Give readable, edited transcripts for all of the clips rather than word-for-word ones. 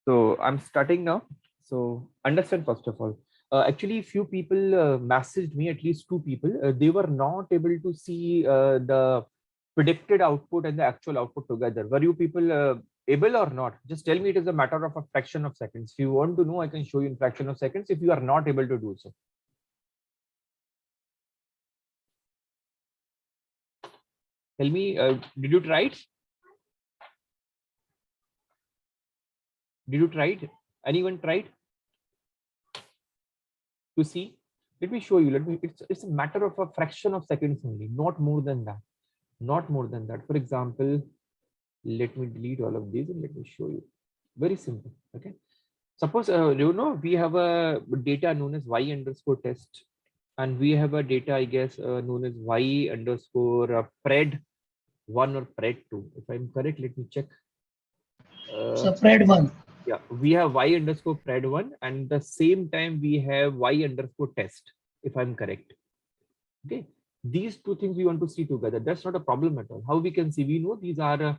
So I'm starting now. So understand first of all. Actually, few people messaged me, at least two people. They were not able to see the predicted output and the actual output together. Were you people able or not? Just tell me. It is a matter of a fraction of seconds. If you want to know, I can show you in fraction of seconds. If you are not able to do so, tell me. Did you try it? Did you try it? Anyone tried to see? Let me show you. It's a matter of a fraction of seconds only, not more than that. Not more than that. For example, let me delete all of these and let me show you. Very simple. Okay. Suppose we have a data known as y underscore test, and we have a data, I guess, known as y underscore pred 1 or pred 2. If I'm correct, let me check. So pred 1. Yeah, we have y underscore pred 1, and the same time we have y underscore test, if I'm correct. Okay, these two things we want to see together. That's not a problem at all. How we can see? We know these are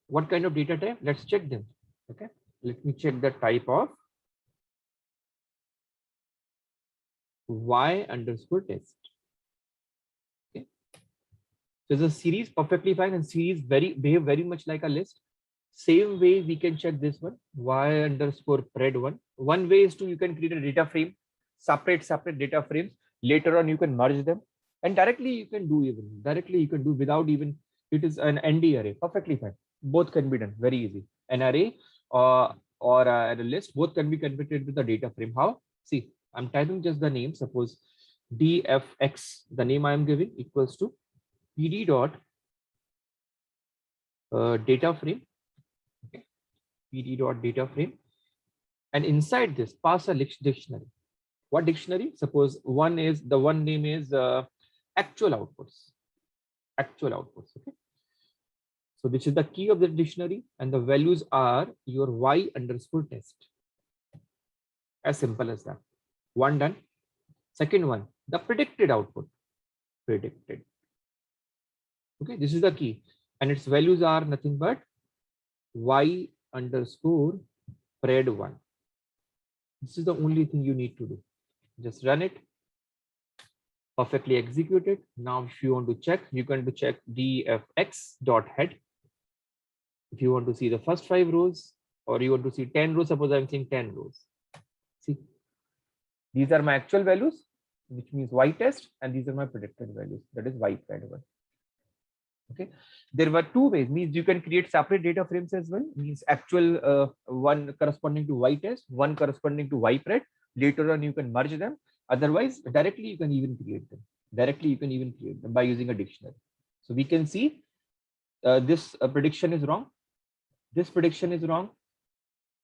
what kind of data type. Let's check them. Okay, let me check the type of y underscore test. Okay, so the series perfectly fine, and series behave very much like a list. Same way we can check this one, y underscore pred 1. One way is to, you can create a data frame, separate data frames. Later on you can merge them, and directly you can do without even, it is an ND array, perfectly fine. Both can be done very easy. An array or a list, both can be converted with the data frame. How? See, I'm typing just the name. Suppose dfx, the name I am giving, equals to pd dot data frame. Okay, pd dot data frame, and inside this pass a dictionary. What dictionary? Suppose one name is actual outputs. Okay, so this is the key of the dictionary, and the values are your y underscore test. As simple as that. One done. Second one, the predicted output. Predicted. Okay, this is the key, and its values are nothing but y underscore pred 1. This is the only thing you need to do. Just run it, perfectly executed. Now, if you want to check, you can check dfx dot head. If you want to see the first 5 rows, or you want to see 10 rows, suppose I'm seeing 10 rows. See, these are my actual values, which means y test, and these are my predicted values, that is y pred 1. Okay, there were two ways. Means you can create separate data frames as well. Means actual one corresponding to y test, one corresponding to y pred. Later on, you can merge them. Otherwise, directly you can even create them. By using a dictionary. So we can see this prediction is wrong. This prediction is wrong.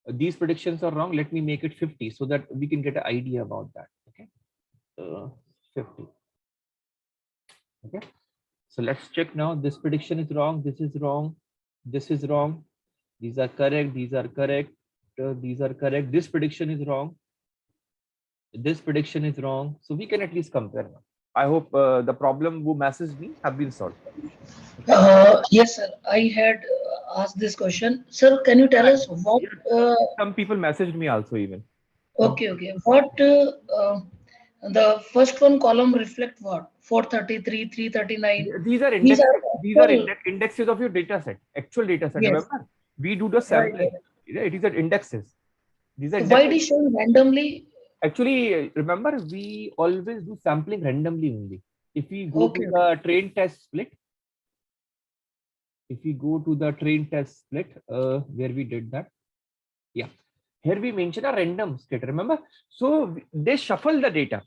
These predictions are wrong. Let me make it 50 so that we can get an idea about that. Okay, 50. Okay. So let's check now. This prediction is wrong. This is wrong. This is wrong. These are correct. These are correct. These are correct. This prediction is wrong. This prediction is wrong. So we can at least compare now. I hope the problem who messaged me have been solved. Yes, sir. I had asked this question. Sir, can you tell us what? Some people messaged me also even. Okay, okay. What the first one column reflect what? 433, 339. These are These indexes. are These are actual. indexes of your data set, actual data set. Yes. Remember, we do the Right, sampling. right. It is at indexes. These are So why it indexes. is shown randomly? Actually, remember, we always do sampling randomly only. If we go to Okay, okay. the train test split, where we did that, yeah, here we mention a random split. Remember, so they shuffle the data.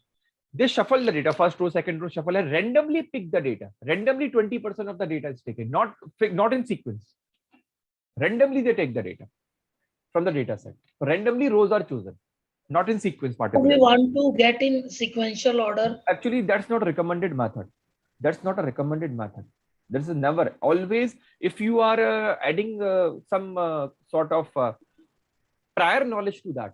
First row, second row, shuffle, and randomly pick the data. Randomly, 20% of the data is taken, not in sequence. Randomly, they take the data from the data set. So randomly, rows are chosen, not in sequence So we particularly. want to get in sequential order. Actually, that's not a recommended method. This is never. Always, if you are adding some sort of prior knowledge to that,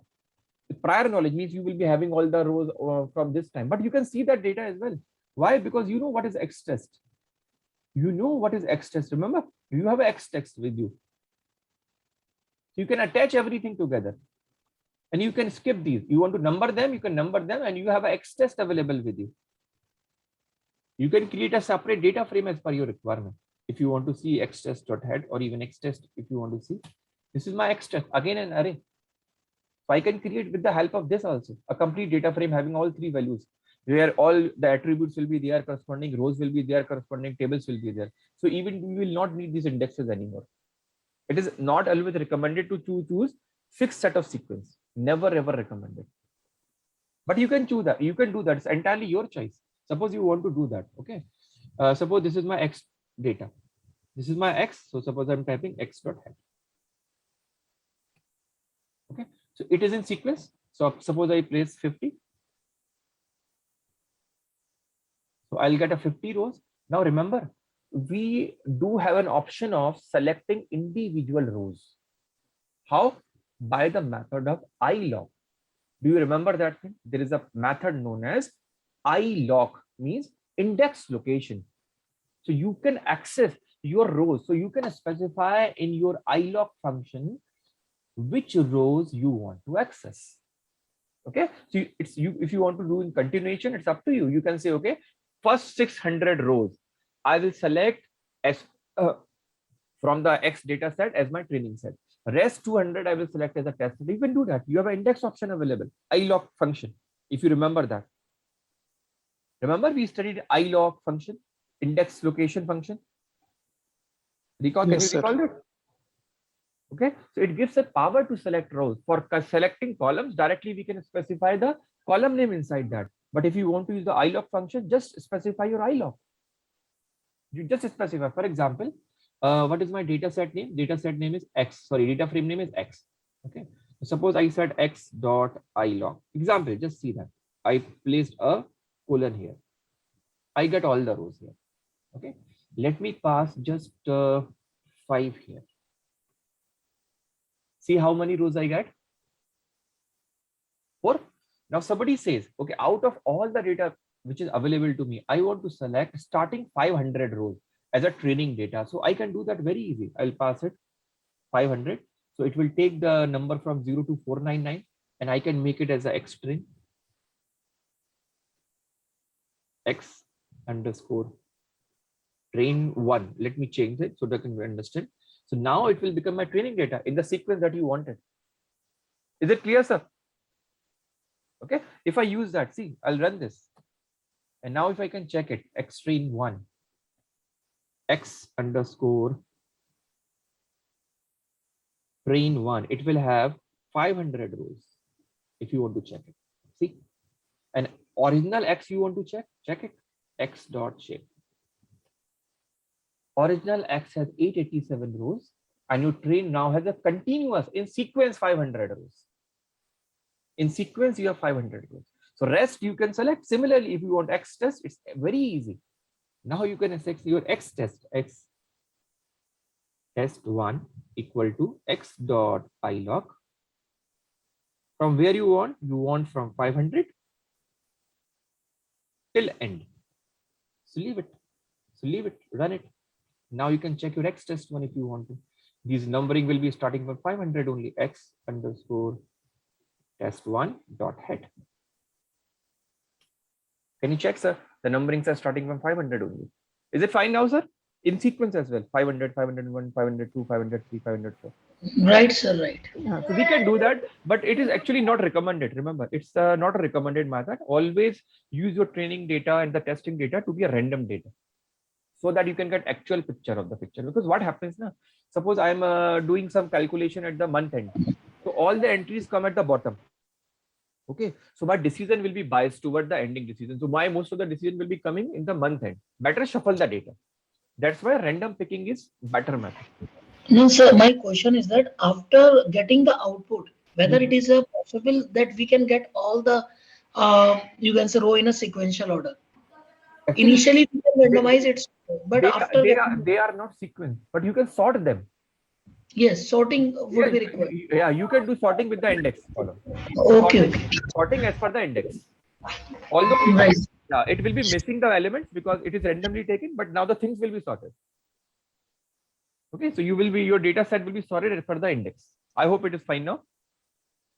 prior knowledge means you will be having all the rows from this time, but you can see that data as well. Why? Because you know what is X test. Remember, you have X text with you. So you can attach everything together. And you can skip these. You want to number them, you can number them, and you have an X test available with you. You can create a separate data frame as per your requirement. If you want to see X test.head or even X test, if you want to see, this is my X test, again an array. So I can create with the help of this also a complete data frame having all three values, where all the attributes will be there, corresponding rows will be there, corresponding tables will be there. So even we will not need these indexes anymore. It is not always recommended to choose fixed set of sequence. Never ever recommended. But you can choose that. You can do that. It's entirely your choice. Suppose you want to do that. Okay. Suppose this is my X data. This is my X. So suppose I'm typing X.head. Okay. So it is in sequence. So suppose I place 50. So I'll get a 50 rows. Now remember, we do have an option of selecting individual rows. How? By the method of ilock. Do you remember that thing? There is a method known as ilock, means index location. So you can access your rows. So you can specify in your ilock function which rows you want to access. Okay, so it's you. If you want to do in continuation, it's up to you. You can say, okay, first 600 rows, I will select as from the X data set as my training set. Rest 200 I will select as a test set. You can do that. You have an index option available, ilock function. If you remember that. Remember we studied ilock function, index location function. Recall, Yes, can you recall it? Okay, so it gives a power to select rows. For selecting columns, directly we can specify the column name inside that. But if you want to use the ilock function, just specify your ilock. You just specify, for example, what is my data set name? Data set name is X. Sorry, data frame name is X. Okay, suppose I said X.ilock. Example, just see that. I placed a colon here. I get all the rows here. Okay, let me pass just 5 here. See how many rows I get? 4. Now somebody says, okay, out of all the data which is available to me, I want to select starting 500 rows as a training data. So I can do that very easy. I'll pass it 500. So it will take the number from 0 to 499 and I can make it as a X string. X underscore train 1. Let me change it so that you can understand. So now it will become my training data in the sequence that you wanted. Is it clear, sir? Okay. If I use that, see, I'll run this. And now if I can check it, X train 1, X underscore train 1, it will have 500 rows if you want to check it. See, an original X you want to check it, X dot shape. Original X has 887 rows and your train now has a continuous in sequence 500 rows. In sequence, you have 500 rows. So rest you can select. Similarly, if you want X test, it's very easy. Now you can select your X test, X test 1 equal to X dot ilock. From where you want from 500 till end. So leave it, run it. Now you can check your X test 1 if you want to. These numbering will be starting from 500 only. X underscore test 1 dot head. Can you check, sir? The numberings are starting from 500 only. Is it fine now, sir? In sequence as well. 500, 501, 502, 503, 504. Right, sir, right. Yeah, so we can do that, but it is actually not recommended. Remember, it's not a recommended method. Always use your training data and the testing data to be a random data, so that you can get actual picture of the picture. Because what happens now? Suppose I'm doing some calculation at the month end. So all the entries come at the bottom. Okay, so my decision will be biased toward the ending decision. So most of the decision will be coming in the month end. Better shuffle the data. That's why random picking is better method. No, sir, my question is that after getting the output, whether it is possible that we can get all the, you can say, row in a sequential order. Actually, Initially, we can randomize it, but after they are not sequence, but you can sort them. Yes, sorting would be required. Yeah, you can do sorting with the index column. Okay. Sorting as per the index. Although it will be missing the elements because it is randomly taken, but now the things will be sorted. Okay, so your data set will be sorted as per the index. I hope it is fine now.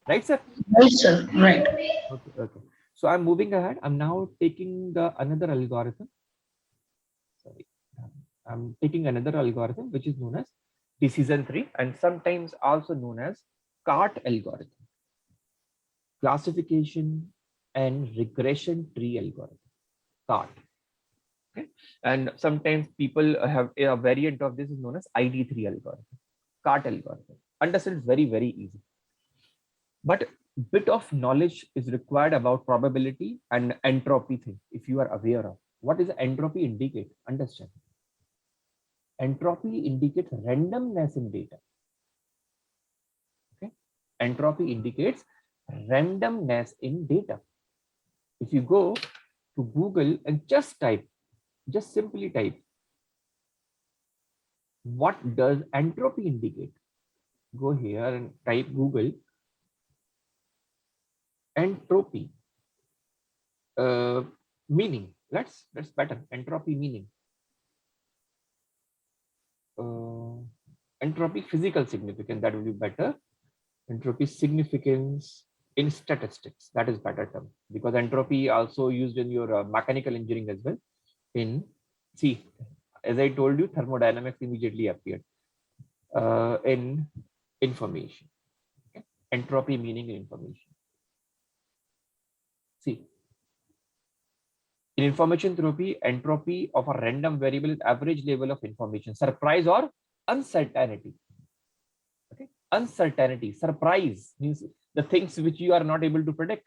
Right, sir? Right, sir. Right. Okay, okay. So I'm moving ahead. I'm now taking the another algorithm. Sorry. I'm taking another algorithm which is known as decision tree and sometimes also known as CART algorithm. Classification and regression tree algorithm. CART. Okay. And sometimes people have a variant of this is known as ID3 algorithm. CART algorithm. Understand, it's very, very easy. But bit of knowledge is required about probability and entropy thing. If you are aware of what is entropy indicate, understand. Entropy indicates randomness in data. Okay. Entropy indicates randomness in data. If you go to Google and just simply type, what does entropy indicate? Go here and type Google entropy meaning. Let's pattern entropy meaning. Entropy physical significance, that will be better. Entropy significance in statistics, that is better term, because entropy also used in your mechanical engineering as well. In see, as I told you, thermodynamics immediately appeared in information. Okay. Entropy meaning in information. See, in information entropy of a random variable is average level of information, surprise or uncertainty. Okay, uncertainty, surprise means the things which you are not able to predict.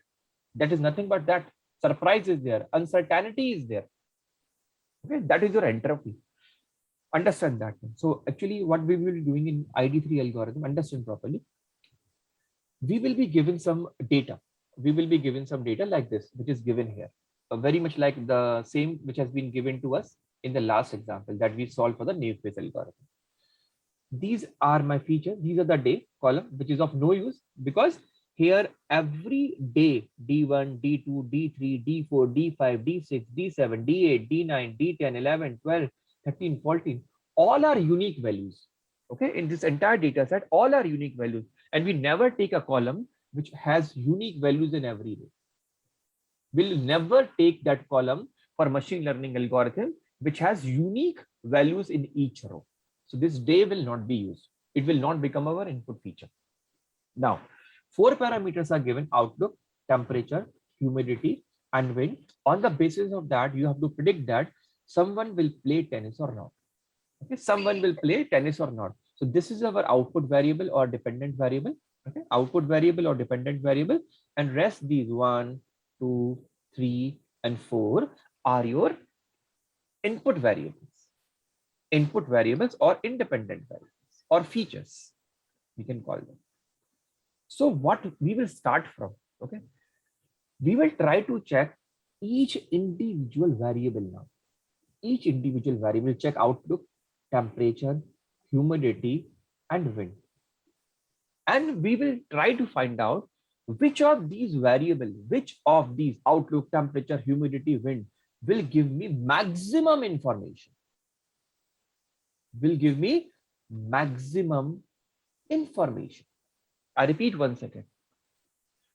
That is nothing but that. Surprise is there, uncertainty is there. Okay, that is your entropy. Understand that. So actually, what we will be doing in ID3 algorithm, understand properly. We will be given some data. We will be given some data like this, which is given here. Very much like the same which has been given to us in the last example that we solved for the naive Bayes algorithm. These are my features. These are the day column, which is of no use because here every day D1, D2, D3, D4, D5, D6, D7, D8, D9, D10, 11, 12, 13, 14, all are unique values. Okay, in this entire data set, all are unique values. And we never take a column which has unique values in every row. We'll never take that column for machine learning algorithm which has unique values in each row. So this day will not be used. It will not become our input feature. Now, 4 parameters are given: outlook, temperature, humidity, and wind. On the basis of that, you have to predict that someone will play tennis or not. Okay, someone will play tennis or not. So this is our output variable or dependent variable. Okay, output variable or dependent variable, and rest these 1, 2, 3, and 4 are your input variables. Input variables or independent variables or features, we can call them. So what we will start from, okay, we will try to check each individual variable now. Each individual variable, check outlook, temperature, humidity, and wind. And we will try to find out which of these variables, which of these outlook, temperature, humidity, wind will give me maximum information. Will give me maximum information. I repeat once again.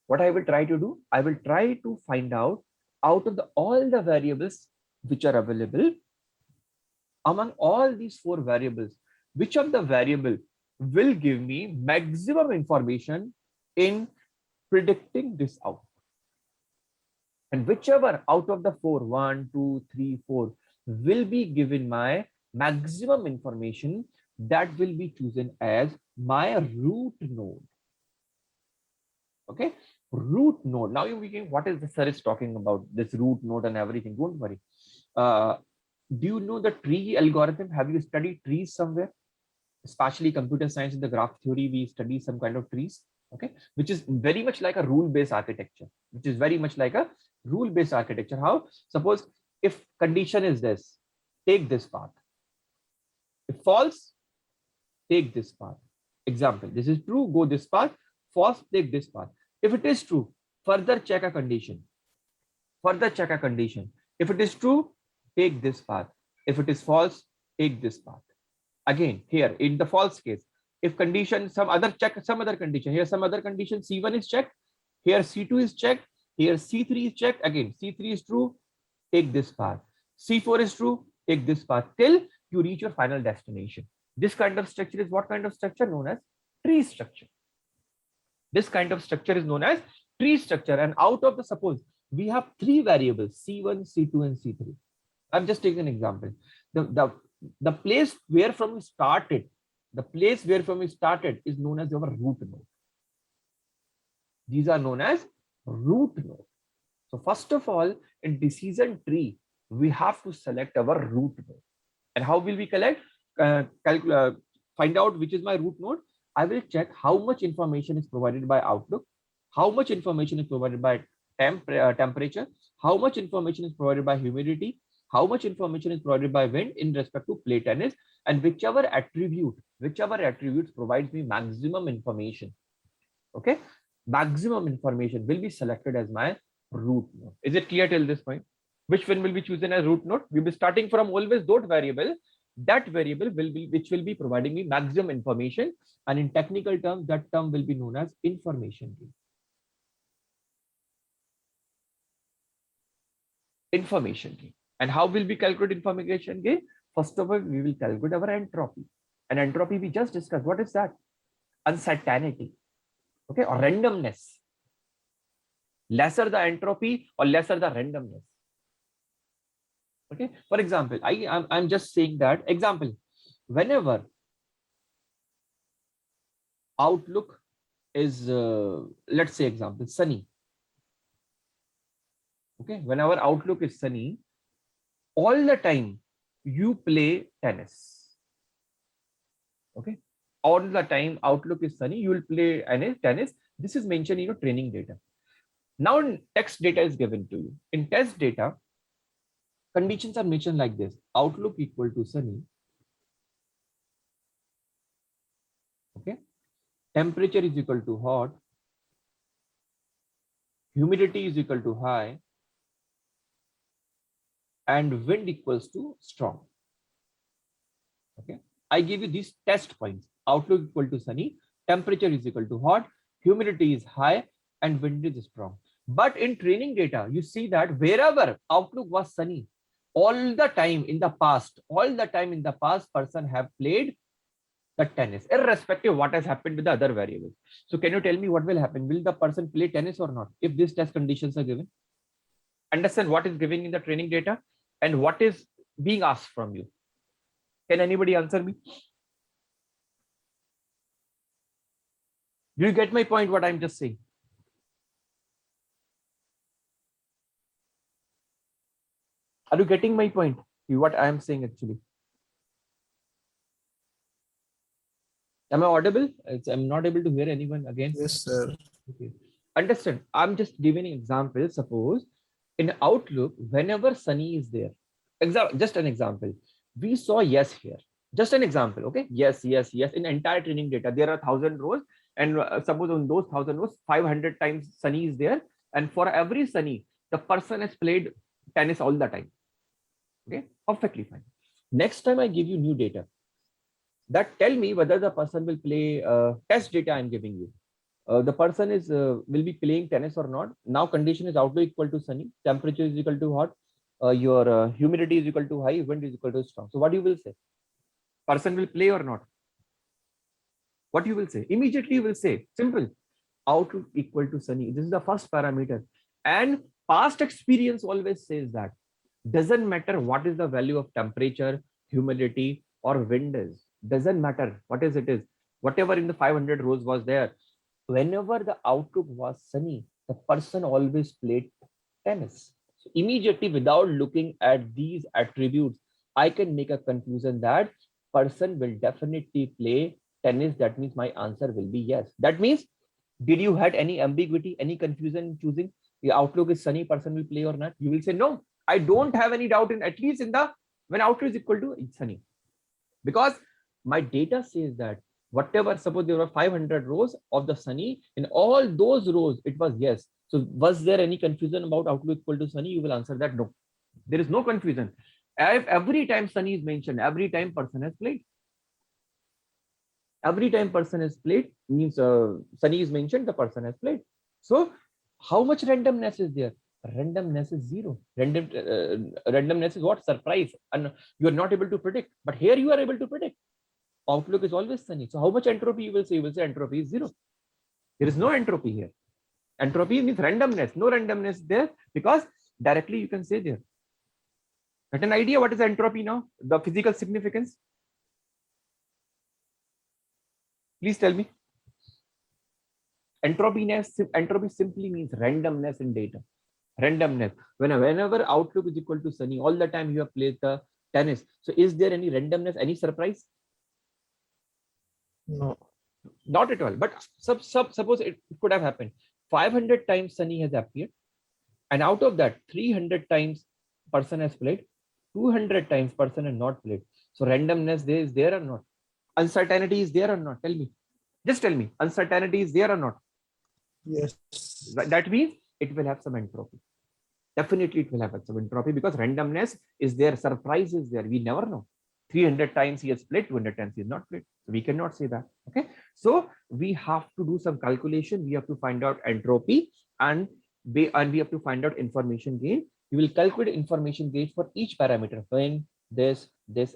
What I will try to do, I will try to find out of all the variables which are available, among all these 4 variables, which of the variable will give me maximum information in predicting this output. And whichever out of the 4, 1, 2, 3, 4 will be given my maximum information, that will be chosen as my root node. Okay, root node. Now you're thinking, what is the sir is talking about, this root node and everything? Don't worry. Do you know the tree algorithm? Have you studied trees somewhere? Especially computer science, in the graph theory, we study some kind of trees. Okay, which is very much like a rule-based architecture. Which is very much like a rule-based architecture. How? Suppose if condition is this, take this path. If false, take this path. Example: this is true, go this path. False, take this path. If it is true, further check a condition. Further check a condition. If it is true, take this path. If it is false, take this path. Again, here in the false case, If condition, some other check, some other condition, here some other condition, C1 is checked, here C2 is checked, here C3 is checked, again C3 is true, take this path, C4 is true, take this path, till you reach your final destination. This kind of structure is what kind of structure? Known as tree structure. This kind of structure is known as tree structure. And out of the, suppose we have three variables, C1, C2, and C3. I'm just taking an example. The place where from we started, is known as our root node. These are known as root node. So first of all, in decision tree, we have to select our root node. And how will we find out which is my root node? I will check how much information is provided by Outlook, how much information is provided by temperature, how much information is provided by humidity, how much information is provided by wind in respect to play tennis, and whichever attributes provides me maximum information. Okay, maximum information will be selected as my root node. Is it clear till this point? Which one will be chosen as root node? We'll be starting from always that variable which will be providing me maximum information, and in technical terms that term will be known as information gain. Information gain. And how will we calculate information gain? First of all, we will calculate our entropy. And entropy we just discussed. What is that? Uncertainty. Okay, or randomness. Lesser the entropy or lesser the randomness. Okay, for example, I'm just saying that example, whenever Outlook is let's say example sunny. Okay, whenever Outlook is sunny, all the time you play tennis. Okay, all the time Outlook is sunny, you will play tennis. This is mentioned in your training data. Now text data is given to you. In test data, conditions are mentioned like this: Outlook equal to sunny. Okay, temperature is equal to hot, humidity is equal to high, and wind equals to strong. Okay, I give you these test points: Outlook equal to sunny, temperature is equal to hot, humidity is high, and wind is strong. But in training data, you see that wherever Outlook was sunny, all the time in the past, person have played the tennis, irrespective of what has happened with the other variables. So can you tell me what will happen? Will the person play tennis or not if these test conditions are given? Understand what is given in the training data and what is being asked from you. Can anybody answer me? Do you get my point, what I'm just saying? Are you getting my point? What I am saying actually? Am I audible? I'm not able to hear anyone again. Yes, sir. Okay. Understand. I'm just giving an example. Suppose in Outlook, whenever sunny is there, just an example. We saw yes here. Just an example. Okay. Yes. In entire training data, there are 1,000 rows, and suppose on those 1,000 rows, 500 times sunny is there, and for every sunny, the person has played tennis all the time. Okay, perfectly fine. Next time I give you new data that tell me whether the person will play test data I'm giving you. The person is will be playing tennis or not. Now condition is Outlook equal to sunny, temperature is equal to hot, your humidity is equal to high, wind is equal to strong. So what you will say? Person will play or not? What you will say? Immediately you will say, simple, Outlook equal to sunny. This is the first parameter. And past experience always says that doesn't matter what is the value of temperature, humidity, or wind is. Doesn't matter what is it is. Whatever in the 500 rows was there. Whenever the Outlook was sunny, the person always played tennis. So immediately, without looking at these attributes, I can make a conclusion that person will definitely play tennis. That means my answer will be yes. That means, did you had any ambiguity, any confusion in choosing the Outlook is sunny, person will play or not? You will say no. I don't have any doubt in, at least in the when Outlook is equal to sunny, because my data says that whatever, suppose there were 500 rows of the sunny, in all those rows it was yes. So was there any confusion about Outlook equal to sunny? You will answer that no. There is no confusion. If every time sunny is mentioned, every time person has played. Every time person is played means Sunny is mentioned, the person has played. So how much randomness is there? Randomness is zero. Randomness is what? Surprise, and you are not able to predict. But here you are able to predict. Outlook is always Sunny. So how much entropy you will say? You will say entropy is zero. There is no entropy here. Entropy means randomness. No randomness there, because directly you can say there. Get an idea what is entropy now? The physical significance. Please tell me. Entropy simply means randomness in data. Randomness. Whenever Outlook is equal to Sunny, all the time you have played the tennis. So is there any randomness, any surprise? No. Not at all. But suppose it could have happened. 500 times Sunny has appeared, and out of that 300 times person has played, 200 times person has not played. So randomness there is there or not? Uncertainty is there or not? Tell me. Just tell me. Uncertainty is there or not? Yes. That means it will have some entropy. Definitely it will have some entropy, because randomness is there, surprise is there. We never know. 300 times he has played, 200 times he has not played. So we cannot say that. Okay. So we have to do some calculation. We have to find out entropy, and we have to find out information gain. We will calculate information gain for each parameter. When this,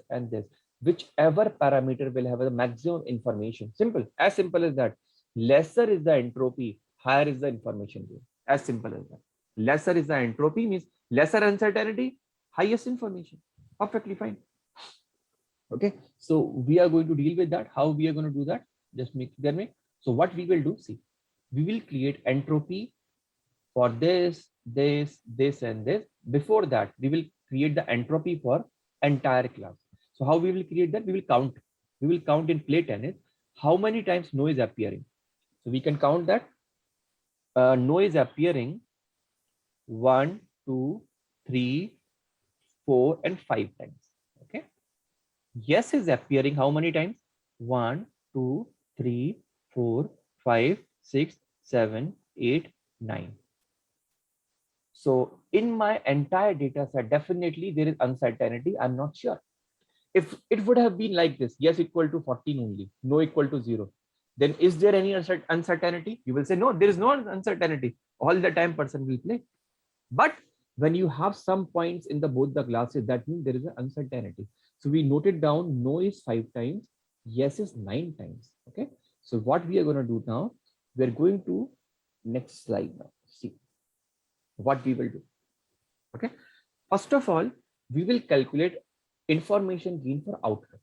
and this. Whichever parameter will have the maximum information. Simple. As simple as that. Lesser is the entropy, higher is the information gain. As simple as that. Lesser is the entropy means lesser uncertainty, highest information. Perfectly fine. Okay, so we are going to deal with that. How we are going to do that? Just make clear me. So what we will do, see, we will create entropy for this, and this. Before that, we will create the entropy for entire class. So how we will create that? We will count. We will count in play tennis how many times no is appearing. So we can count that no is appearing 1, 2, 3, 4, and 5 times. Okay. Yes is appearing how many times? 1, 2, 3, 4, 5, 6, 7, 8, 9. So in my entire data set, definitely there is uncertainty. I'm not sure. If it would have been like this, yes equal to 14 only, no equal to 0, then is there any uncertainty? You will say no, there is no uncertainty. All the time person will play. But when you have some points in the both the classes, that means there is an uncertainty. So we noted down no is 5 times, yes is 9 times. Okay. So what we are going to do now, we are going to next slide now. See what we will do. Okay. First of all, we will calculate information gain for Outlook.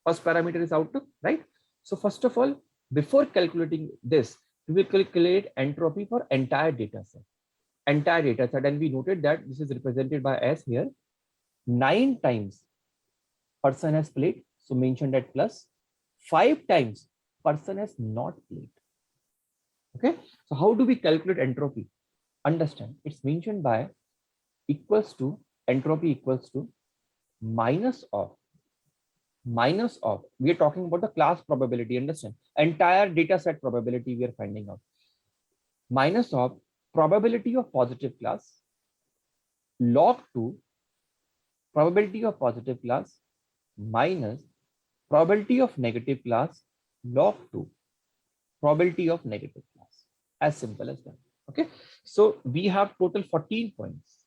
First parameter is Outlook, right? So first of all, before calculating this, we will calculate entropy for entire data set. Entire data set, and we noted that this is represented by S here. 9 times person has played, so mentioned at plus. 5 times person has not played. Okay, so how do we calculate entropy? Understand, it's mentioned by equals to, entropy equals to minus of, we are talking about the class probability. Understand, entire data set probability we are finding out, minus of probability of positive class log 2 probability of positive class minus probability of negative class log 2 probability of negative class. As simple as that. Okay, so we have total 14 points,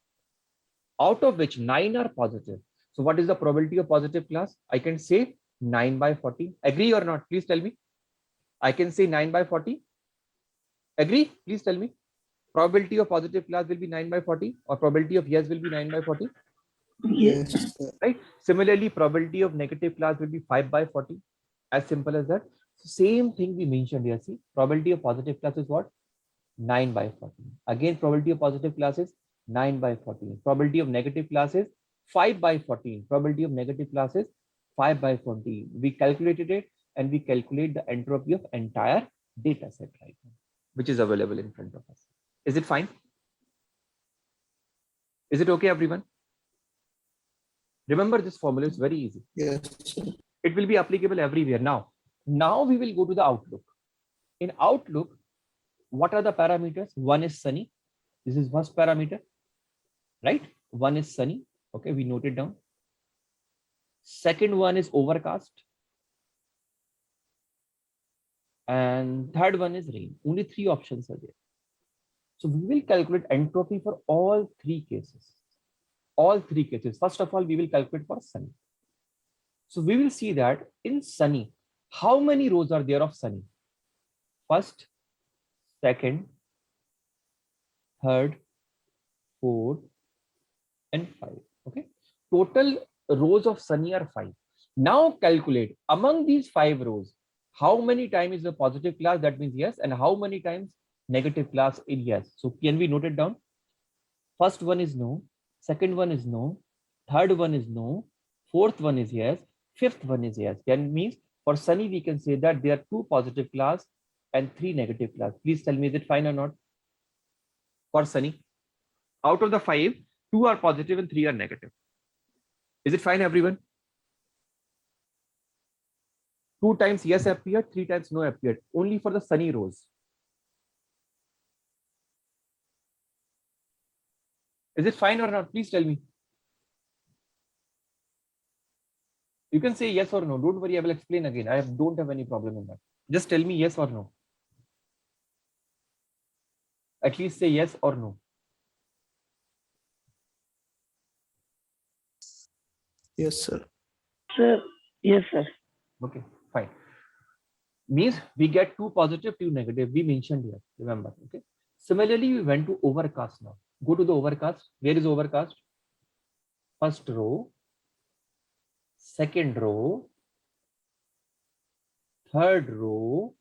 out of which 9 are positive. So what is the probability of positive class? I can say 9 by 40. Agree or not? Please tell me. I can say 9 by 40. Agree? Please tell me. Probability of positive class will be 9 by 40, or probability of yes will be 9 by 40. Yes, sir. Right. Similarly, probability of negative class will be 5 by 40. As simple as that. So same thing we mentioned here. See, probability of positive class is what? 9 by 40. Again, probability of positive class is 9 by 14. Probability of negative class is 5 by 14. Probability of negative class is 5 by 14. We calculated it, and we calculate the entropy of entire data set right now, which is available in front of us. Is it fine? Is it okay, everyone? Remember, this formula is very easy. Yes, sir. It will be applicable everywhere. Now we will go to the Outlook. In Outlook, what are the parameters? One is Sunny. This is first parameter, right? One is Sunny. Okay, we note it down. Second one is overcast. and third one is rain. Only 3 options are there. So we will calculate entropy for all 3 cases. All 3 cases. First of all, we will calculate for sunny. So we will see that in sunny, how many rows are there of sunny? First, second, third, fourth, and 5. Okay. Total rows of sunny are 5. Now calculate among these 5 rows, how many times is the positive class? That means yes. And how many times negative class in yes? So can we note it down? First one is no. Second one is no. Third one is no. Fourth one is yes. Fifth one is yes. Can means for sunny we can say that there are 2 positive class and 3 negative class. Please tell me, is it fine or not? For sunny, out of the 5, 2 are positive and 3 are negative. Is it fine, everyone? 2 times yes appeared, 3 times no appeared. Only for the sunny rows. Is it fine or not? Please tell me. You can say yes or no. Don't worry, I will explain again. I don't have any problem in that. Just tell me yes or no. At least say yes or no. Yes, sir. Sir, yes, sir. Okay, fine. Means we get 2 positive, 2 negative. We mentioned here, remember. Okay. Similarly, we went to overcast now. Go to the overcast. Where is overcast? First row, second row, third row,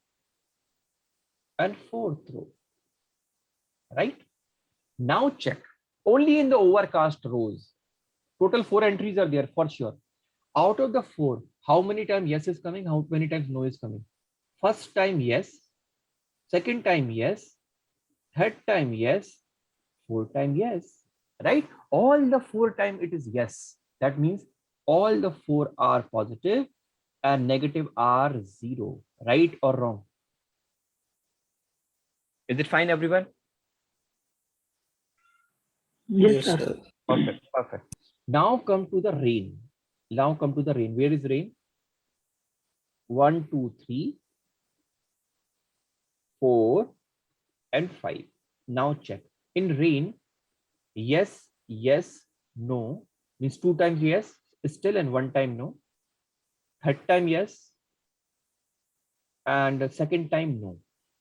and fourth row. Right? Now check. Only in the overcast rows. Total 4 entries are there for sure. Out of the 4, how many times yes is coming? How many times no is coming? First time yes, second time yes, third time yes, fourth time yes. Right? All the 4 times it is yes. That means all the 4 are positive and negative are 0. Right or wrong? Is it fine, everyone? Yes, sir. Perfect, perfect. Now come to the rain. Now come to the rain. Where is rain? 1, 2, 3, 4, and 5. Now check. In rain, yes, yes, no means 2 times yes still and 1 time no. Third time yes and second time no.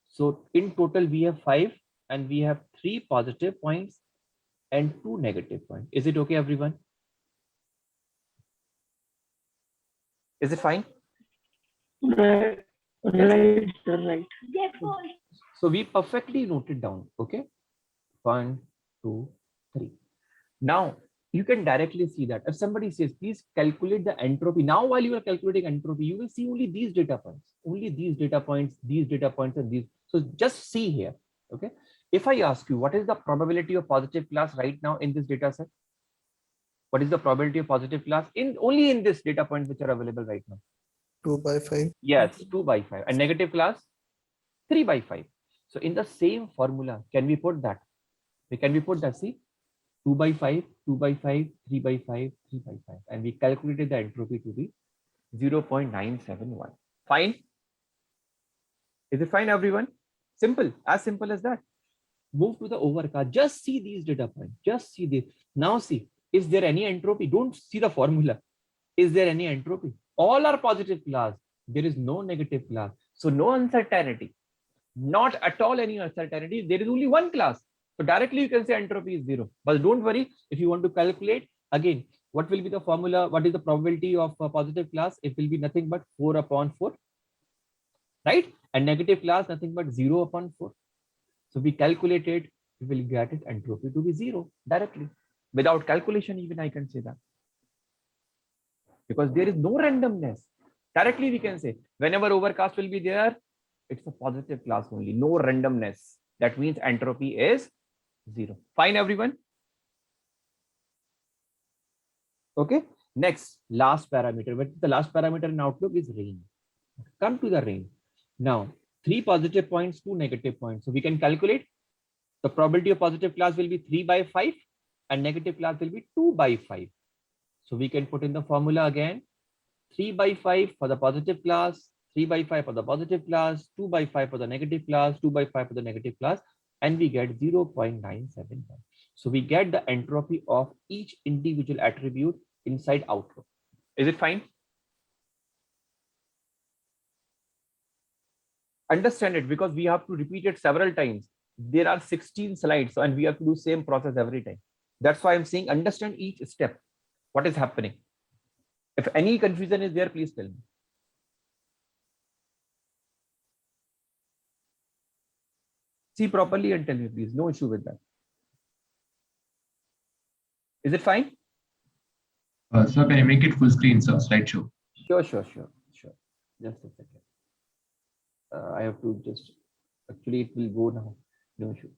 So in total we have 5 and we have 3 positive points and 2 negative points. Is it okay, everyone? Is it fine? Right, right, sir, right. So we perfectly noted down. Okay. 1, 2, 3. Now you can directly see that if somebody says, please calculate the entropy. Now, while you are calculating entropy, you will see only these data points, and these. So just see here. Okay. If I ask you, what is the probability of positive class right now in this data set? What is the probability of positive class in only in this data points which are available right now? 2 by 5. Yes, 2 by 5. And negative class 3 by 5. So in the same formula, can we put that? Can we put that? See, 2 by 5, 2 by 5, 3 by 5, 3 by 5. And we calculated the entropy to be 0.971. Fine? Is it fine, everyone? Simple, as simple as that. Move to the overcast. Just see these data points. Just see this. Now see, is there any entropy? Don't see the formula. Is there any entropy? All are positive class. There is no negative class. So no uncertainty. Not at all any uncertainty. There is only one class. So directly you can say entropy is 0. But don't worry, if you want to calculate, again, what will be the formula? What is the probability of a positive class? It will be nothing but 4 upon 4. Right? And negative class, nothing but 0 upon 4. So we calculate it, we will get it entropy to be 0 directly. Without calculation, even I can say that. Because there is no randomness. Directly we can say, whenever overcast will be there, it's a positive class only, no randomness. That means entropy is 0. Fine, everyone? Okay. Next, last parameter. But the last parameter in Outlook is rain. Come to the rain. Now, 3 positive points, 2 negative points. So we can calculate the probability of positive class will be 3 by 5 and negative class will be 2 by 5. So we can put in the formula again. 3 by 5 for the positive class, 3/5 for the positive class, 2/5 for the negative class, 2/5 for the negative class, and we get 0.971. So we get the entropy of each individual attribute inside Outlook. Is it fine? Understand it, because we have to repeat it several times. There are 16 slides and we have to do same process every time. That's why I'm saying understand each step, what is happening. If any confusion is there, please tell me. See properly and tell me, please. No issue with that. Is it fine? Sir, can you make it full screen, sir? Slideshow. Sure. Just a second. I have to just, actually it will go now. No issue.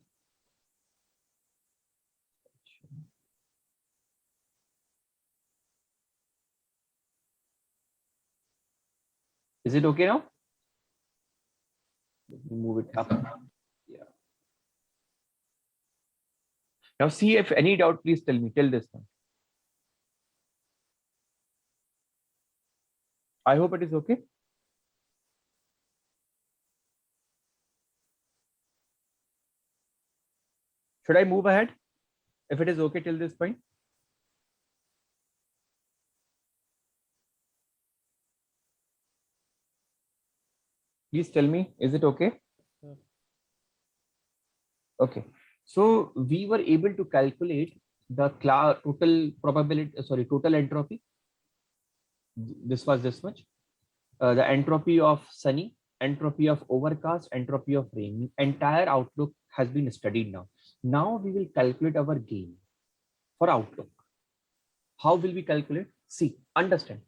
Is it okay now? Let me move it up. Yeah. Now see, if any doubt, please tell me till this time. I hope it is okay. Should I move ahead if it is okay till this point? Please tell me, is it okay? Okay. So we were able to calculate the total probability, total entropy. This was this much. The entropy of sunny, entropy of overcast, entropy of rain. Entire Outlook has been studied now. Now we will calculate our gain for Outlook. How will we calculate? See, understand.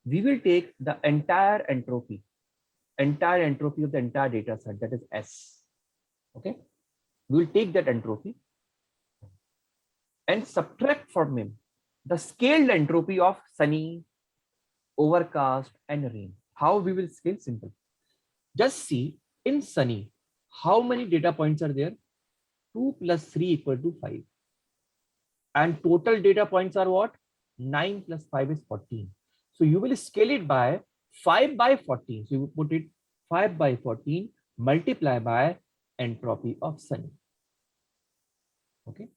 We will take the entire entropy of the entire data set, that is S. Okay. We will take that entropy and subtract from him the scaled entropy of sunny, overcast, and rain. How we will scale? Simple. Just see in sunny, how many data points are there? 2 plus 3 equal to 5. And total data points are what? 9 plus 5 is 14. So you will scale it by 5 by 14. So you put it 5 by 14 multiply by entropy of sunny. Okay.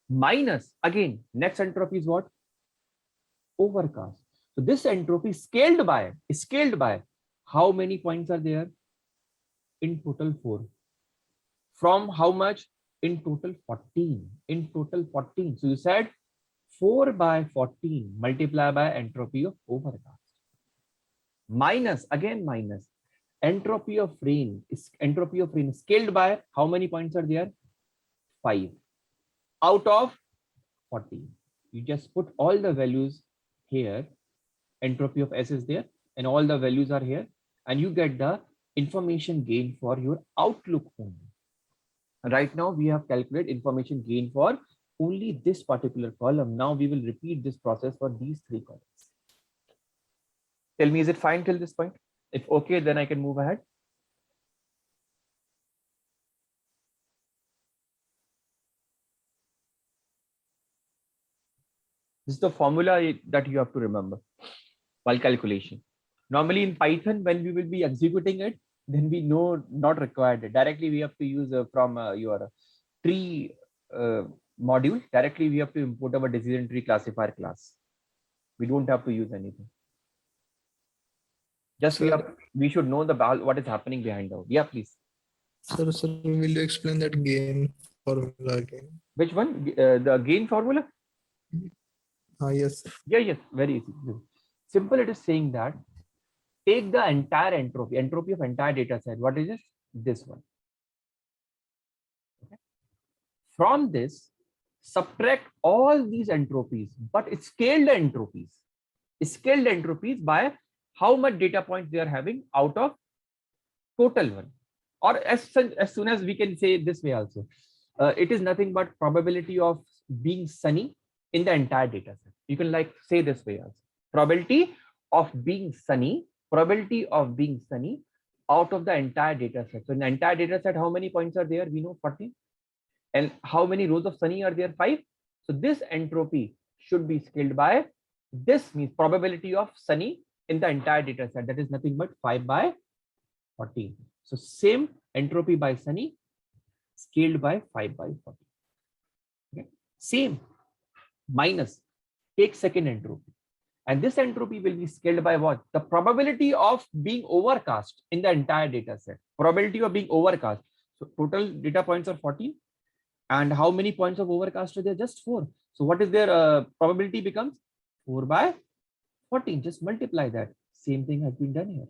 Minus, again, next entropy is what? Overcast. So this entropy scaled by how many points are there? In total 4. From how much? In total 14. In total 14. So you said 4 by 14 multiply by entropy of overcast. Minus, again minus, entropy of rain scaled by how many points are there? 5 out of 14. You just put all the values here. Entropy of S is there and all the values are here, and you get the information gain for your Outlook only. Right now we have calculated information gain for only this particular column. Now we will repeat this process for these 3 columns. Tell me, is it fine till this point? If okay, then I can move ahead. This is the formula that you have to remember while calculation. Normally in Python, when we will be executing it, then we know not required. Directly we have to use from your tree module. Directly we have to import our decision tree classifier class. We don't have to use anything. Just we should know what is happening behind out. Yeah, please. Sir, will you explain that gain formula again? Which one? The gain formula? Yes. Sir. Yes, very easy. Simple, it is saying that take the entire entropy of entire data set. What is it? This one. Okay. From this, subtract all these entropies, but it's scaled entropies. Scaled entropies by how much data points they are having out of total one. Or as soon as we can say this way also, it is nothing but probability of being sunny in the entire data set. You can like say this way also. Probability of being sunny out of the entire data set. So in the entire data set, how many points are there? We know 14. And how many rows of sunny are there? 5. So this entropy should be scaled by this, means probability of sunny in the entire data set. That is nothing but 5 by 14. So same entropy by Sunny scaled by 5 by 14. Okay. Same minus take second entropy. And this entropy will be scaled by what? The probability of being overcast in the entire data set. Probability of being overcast. So total data points are 14. And how many points of overcast are there? Just 4. So what is their probability becomes? 4 by 14. Just multiply that. Same thing has been done here.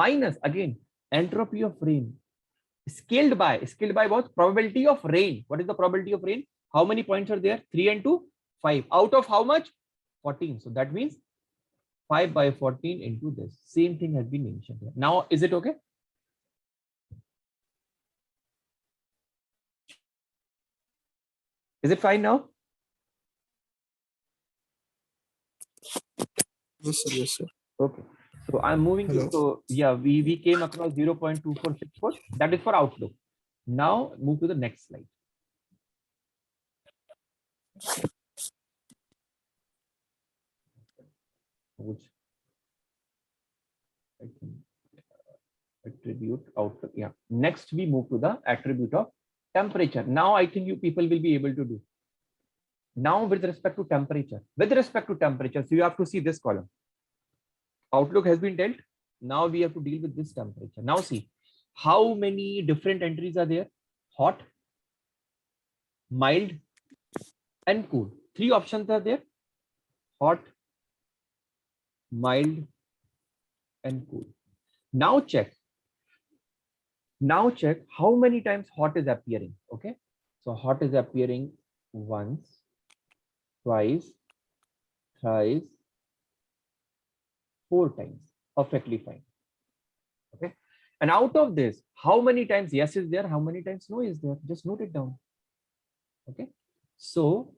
Minus again entropy of rain. Scaled by what? Probability of rain. What is the probability of rain? How many points are there? 3 and 2? 5. Out of how much? 14. So that means 5 by 14 into this. Same thing has been mentioned here. Now, is it okay? Is it fine now? Yes, sir. Yes, sir. Okay. So I'm moving to, Hello. so yeah, we came across 0.2464. That is for Outlook. Now move to the next slide. Which I think attribute Outlook. Yeah. Next we move to the attribute of temperature. Now I think you people will be able to do. Now with respect to temperature, so you have to see this column. Outlook has been dealt. Now we have to deal with this temperature. Now see how many different entries are there. Hot, mild, and cool. 3 options are there. Hot, mild, and cool. Now check how many times hot is appearing. Okay. So hot is appearing once, twice, thrice, 4 times. Perfectly fine. Okay. And out of this, how many times yes is there? How many times no is there? Just note it down. Okay. So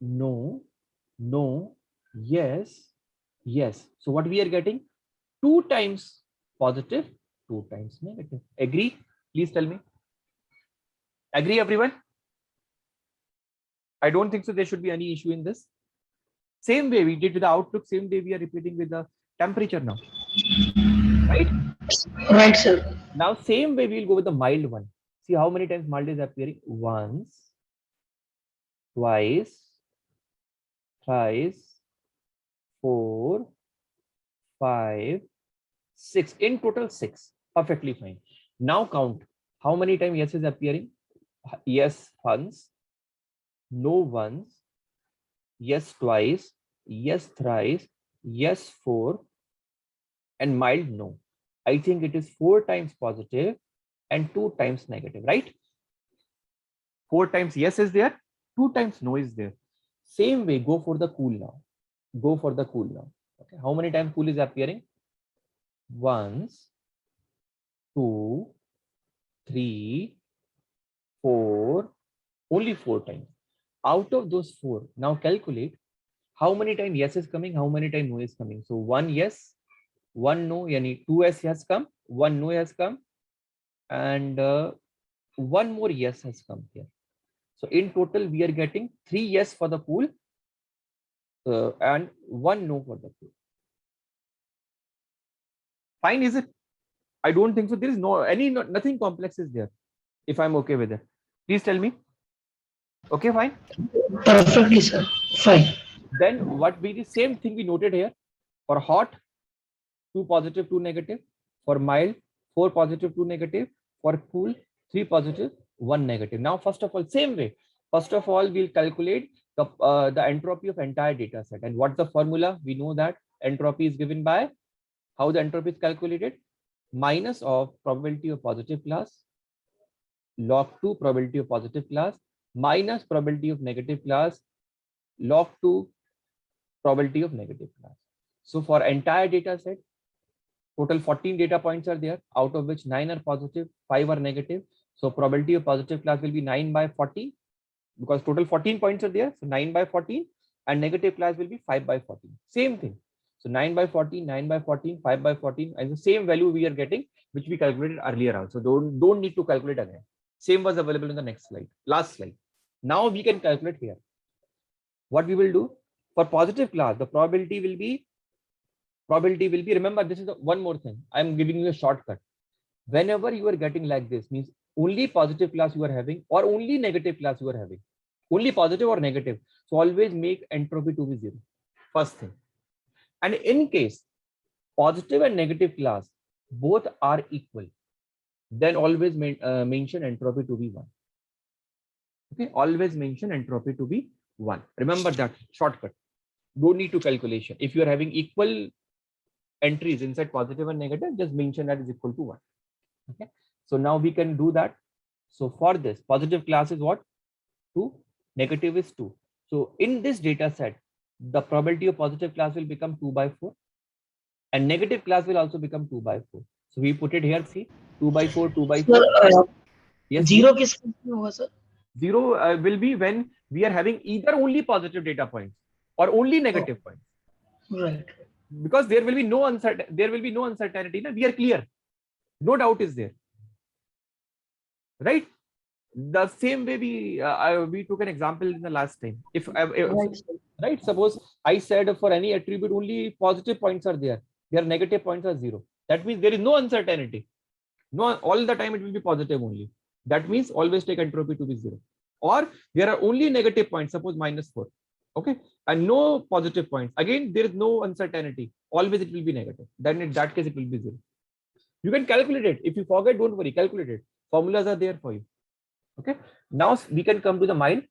no, no, yes, yes. So what we are getting? 2 times positive, 2 times negative. Agree? Please tell me. Agree, everyone? I don't think so. There should be any issue in this. Same way we did with the Outlook, same way we are repeating with the temperature now. Right? Right, sir. Now, same way we'll go with the mild one. See how many times mild is appearing? Once, twice, thrice, 4, 5, 6. In total, 6. Perfectly fine. Now count how many times yes is appearing. Yes once, no once, yes twice, yes thrice, yes 4, and mild no. I think it is 4 times positive and 2 times negative, right? 4 times yes is there, 2 times no is there. Same way, go for the cool now. Go for the cool now. Okay, how many times cool is appearing? Once, 2, 3, 4, only 4 times. Out of those 4, now calculate how many times yes is coming, how many times no is coming. So 1 yes, 1 no, yani 2 yes has come, 1 no has come, and 1 more yes has come here. So in total, we are getting 3 yes for the pool and 1 no for the pool. Fine, is it? I don't think so. There is nothing complex is there. If I'm okay with it, please tell me. Okay, fine. Perfectly, sir. Fine. Then what be the same thing we noted here for hot? 2 positive, 2 negative. For mild, 4 positive, 2 negative. For cool, 3 positive, 1 negative. Now, first of all, same way. First of all, we'll calculate the entropy of entire data set. And what's the formula? We know that entropy is given by how the entropy is calculated. Minus of probability of positive class, log 2 probability of positive class, minus probability of negative class, log 2 probability of negative class. So for entire data set, total 14 data points are there, out of which 9 are positive, 5 are negative. So probability of positive class will be 9 by 14 because total 14 points are there. So 9 by 14 and negative class will be 5 by 14. Same thing. So 9 by 14, 9 by 14, 5 by 14, and the same value we are getting, which we calculated earlier also. Don't need to calculate again. Same was available in the next slide, last slide. Now we can calculate here. What we will do? For positive class, the probability will be, remember, this is one more thing. I'm giving you a shortcut. Whenever you are getting like this, means only positive class you are having or only negative class you are having, only positive or negative. So always make entropy to be 0. First thing. And in case positive and negative class both are equal, then always mention entropy to be 1. Okay, always mention entropy to be 1. Remember that shortcut. Don't need to calculation. If you are having equal entries inside positive and negative, just mention that is equal to 1. Okay, so now we can do that. So for this, positive class is what? 2, negative is 2. So in this data set, the probability of positive class will become 2 by 4 and negative class will also become 2 by 4. So we put it here, see, 2 by 4, 2 by 4. Yes, zero किस case में होगा sir? 0 will be when we are having either only positive data points or only negative points. Right. Because there will be no uncertainty. Na? We are clear. No doubt is there. Right? The same way we took an example in the last time. If right, suppose I said for any attribute only positive points are there, their negative points are 0. That means there is no uncertainty. No, all the time it will be positive only. That means always take entropy to be 0. Or there are only negative points, suppose -4. Okay, and no positive points. Again, there is no uncertainty. Always it will be negative. Then in that case it will be 0. You can calculate it. If you forget, don't worry, calculate it. Formulas are there for you. Okay, now we can come to the mild.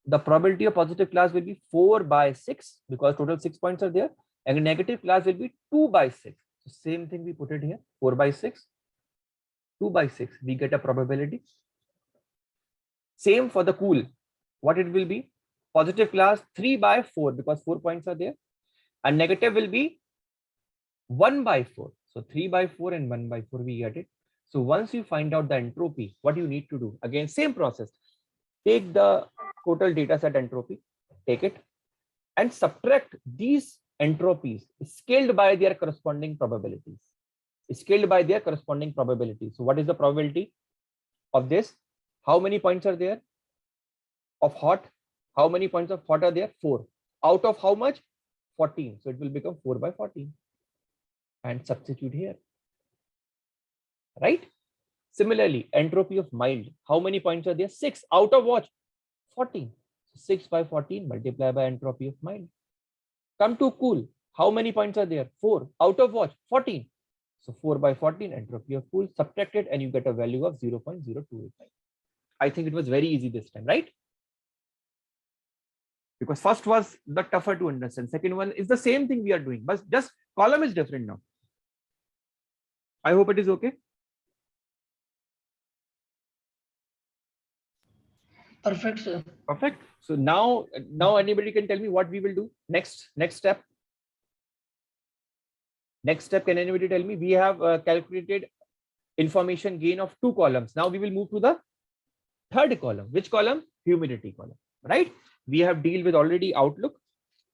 The probability of positive class will be 4 by 6 because total 6 points are there, and negative class will be 2 by 6. So same thing we put it here, 4 by 6, 2 by 6. We get a probability. Same for the cool. What it will be? Positive class 3 by 4 because 4 points are there, and negative will be 1 by 4. So 3 by 4 and 1 by 4 we get it. So once you find out the entropy, what you need to do? Again, same process. Take the total data set entropy, take it, and subtract these entropies scaled by their corresponding probabilities. Scaled by their corresponding probabilities. So what is the probability of this? How many points are there of hot? How many points of hot are there? 4. Out of how much? 14. So it will become 4 by 14. And substitute here. Right? Similarly, entropy of mild. How many points are there? 6. Out of what? 14. So 6 by 14 multiplied by entropy of mild. Come to cool. How many points are there? 4. Out of what? 14. So 4 by 14 entropy of cool. Subtract it and you get a value of 0.0285. I think it was very easy this time, right? Because first was the tougher to understand. Second one is the same thing we are doing, but just column is different now. I hope it is okay. Perfect, sir. Perfect. So now anybody can tell me what we will do next step. Next step, can anybody tell me? We have calculated information gain of 2 columns. Now we will move to the third column. Which column? Humidity column, right? We have dealt with already outlook.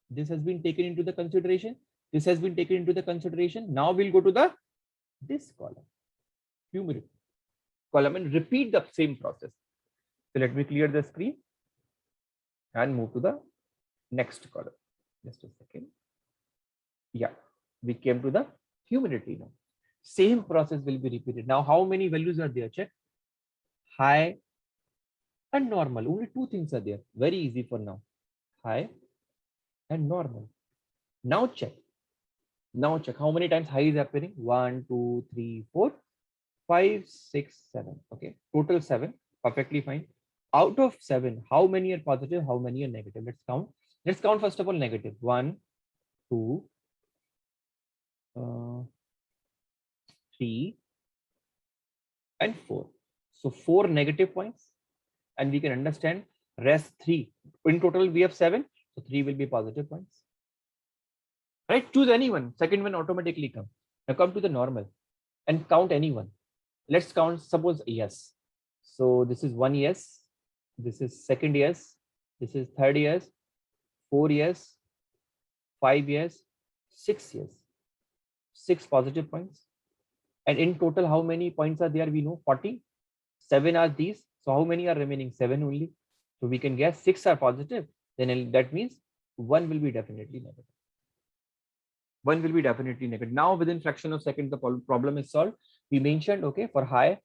This has been taken into the consideration. This has been taken into the consideration. Now we'll go to this column, humidity column, and repeat the same process. So let me clear the screen and move to the next column. Just a second. Yeah, we came to the humidity now. Same process will be repeated. Now, how many values are there? Check. High and normal. Only 2 things are there. Very easy for now. High and normal. Now check. Now check how many times high is happening. 1, 2, 3, 4, 5, 6, 7. Okay, total 7. Perfectly fine. Out of 7, how many are positive? How many are negative? Let's count. Let's count first of all negative. 1, 2, 3, and 4. So 4 negative points, and we can understand rest 3. In total, we have 7. So 3 will be positive points. Right? Choose anyone. Second one automatically come. Now come to the normal and count anyone. Let's count. Suppose yes. So this is 1 yes. This is second yes. This is third yes. 4 yes. 5 yes. 6 yes. 6 positive points. And in total, how many points are there? We know 40. 7 are these. So how many are remaining? 7 only. So we can guess 6 are positive. Then that means 1 will be definitely negative. 1 will be definitely negative. Now within fraction of second, the problem is solved. We mentioned, okay, for high,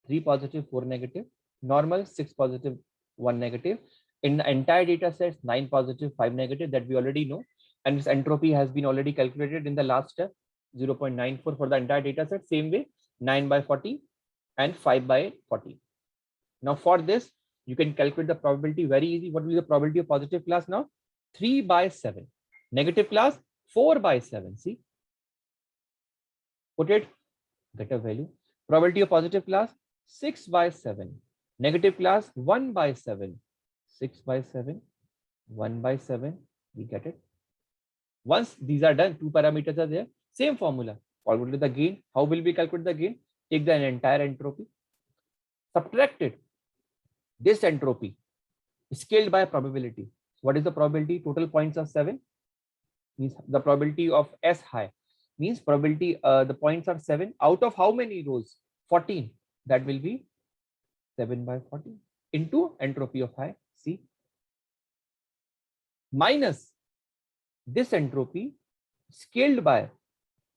3 positive, 4 negative, normal, 6 positive, 1 negative. In the entire data set, 9 positive, 5 negative, that we already know. And this entropy has been already calculated in the last step, 0.94 for the entire data set. Same way, 9 by 40 and 5 by 40. Now for this, you can calculate the probability very easy. What will be the probability of positive class now? 3 by 7. Negative class, 4 by 7. See? Put it, get a value. Probability of positive class, 6 by 7. Negative class, 1 by 7. 6 by 7, 1 by 7. We get it. Once these are done, 2 parameters are there. Same formula. Calculate the gain. How will we calculate the gain? Take the entire entropy. Subtract it. This entropy scaled by probability. What is the probability? Total points are 7. Means the probability of S high. Means probability, the points are 7. Out of how many rows? 14. That will be 7 by 14 into entropy of high, C. Minus this entropy scaled by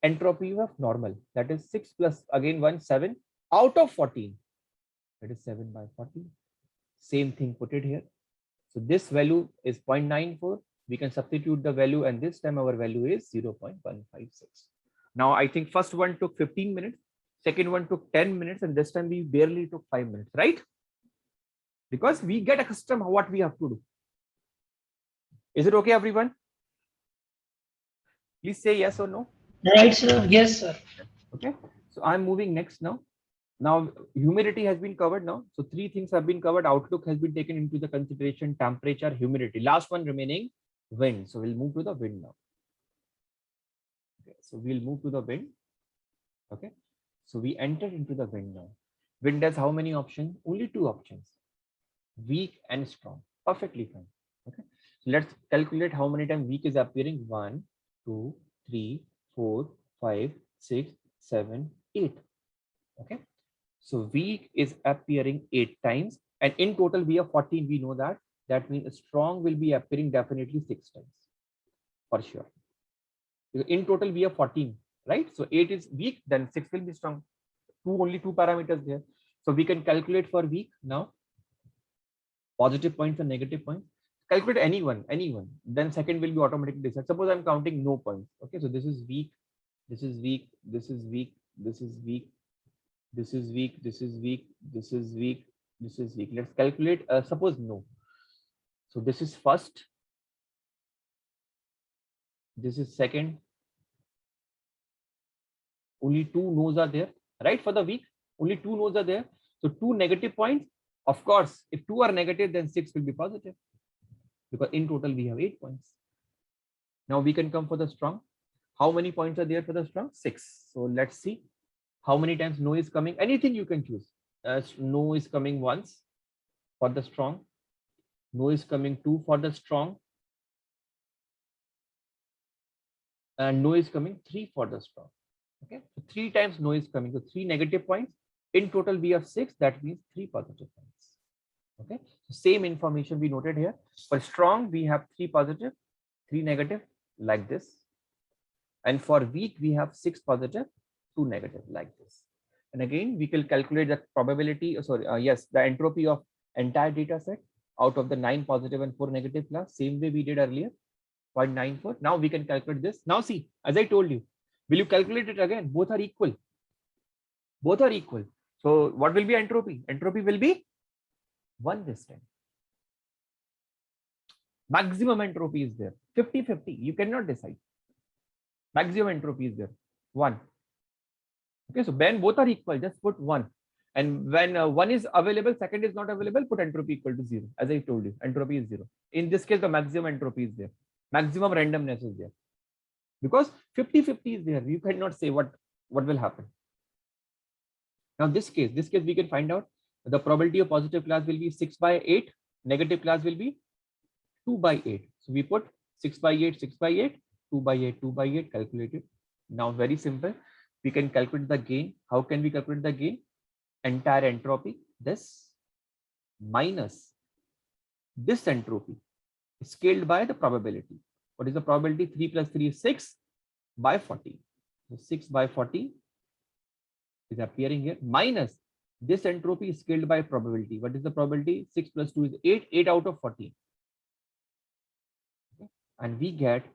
entropy of normal. That is 6 plus again 1, 7 out of 14. That is 7 by 14. Same thing, put it here. So this value is 0.94. We can substitute the value, and this time our value is 0.156. Now I think first one took 15 minutes, second one took 10 minutes, and this time we barely took 5 minutes, right? Because we get accustomed to what we have to do. Is it okay, everyone? Please say yes or no. Right, sir. Yes, sir. Okay. So I'm moving next now. Now humidity has been covered now. So 3 things have been covered. Outlook has been taken into the consideration, temperature, humidity. Last one remaining, wind. So we'll move to the wind now. Okay. So we'll move to the wind. Okay. So we entered into the wind now. Wind has how many options? Only 2 options. Weak and strong. Perfectly fine. Okay. So let's calculate how many times weak is appearing. 1, 2, 3, 4, 5, 6, 7, 8. Okay. So weak is appearing 8 times, and in total we have 14. We know that. That means strong will be appearing definitely 6 times for sure. In total we have 14, right? So 8 is weak, then 6 will be strong. Only 2 parameters there. So we can calculate for weak now. Positive points and negative points. Calculate anyone. Then second will be automatically decided. Suppose I'm counting no points. Okay, so this is weak, this is weak, this is weak, this is weak, this is weak, this is weak, this is weak, this is weak. Let's calculate. Suppose no. So this is first. This is second. Only 2 no's are there, right? For the weak, only 2 no's are there. So 2 negative points. Of course, if 2 are negative, then 6 will be positive, because in total we have 8 points. Now we can come for the strong. How many points are there for the strong? 6. So let's see how many times no is coming. Anything you can choose. No is coming once for the strong. No is coming 2 for the strong. And no is coming 3 for the strong. Okay, so 3 times no is coming. So 3 negative points. In total we have 6. That means 3 positive points. Okay, so same information we noted here. For strong we have 3 positive, 3 negative, like this. And for weak we have 6 positive, 2 negative, like this. And again we can calculate the probability, the entropy of entire data set out of the 9 positive and 4 negative class, same way we did earlier, 0.94. Now we can calculate this. Now see, as I told you, will you calculate it again? Both are equal. Both are equal. So what will be entropy? Entropy will be 1 this time. Maximum entropy is there. 50-50. You cannot decide. Maximum entropy is there. 1. Okay, so when both are equal, just put 1. And when 1 is available, second is not available, put entropy equal to 0. As I told you, entropy is 0. In this case, the maximum entropy is there. Maximum randomness is there. Because 50-50 is there. You cannot say what will happen. Now this case we can find out the probability of positive class will be 6 by 8. Negative class will be 2 by 8. So we put 6 by 8, 6 by 8, 2 by 8, 2 by 8, calculated. Now very simple. We can calculate the gain. How can we calculate the gain? Entire entropy, this minus this entropy. scaled by the probability. What is the probability? 3 plus 3 is 6 by 40. So 6 by 40 is appearing here, minus this entropy is scaled by probability. What is the probability? 6 plus 2 is 8, 8 out of 40. Okay. And we get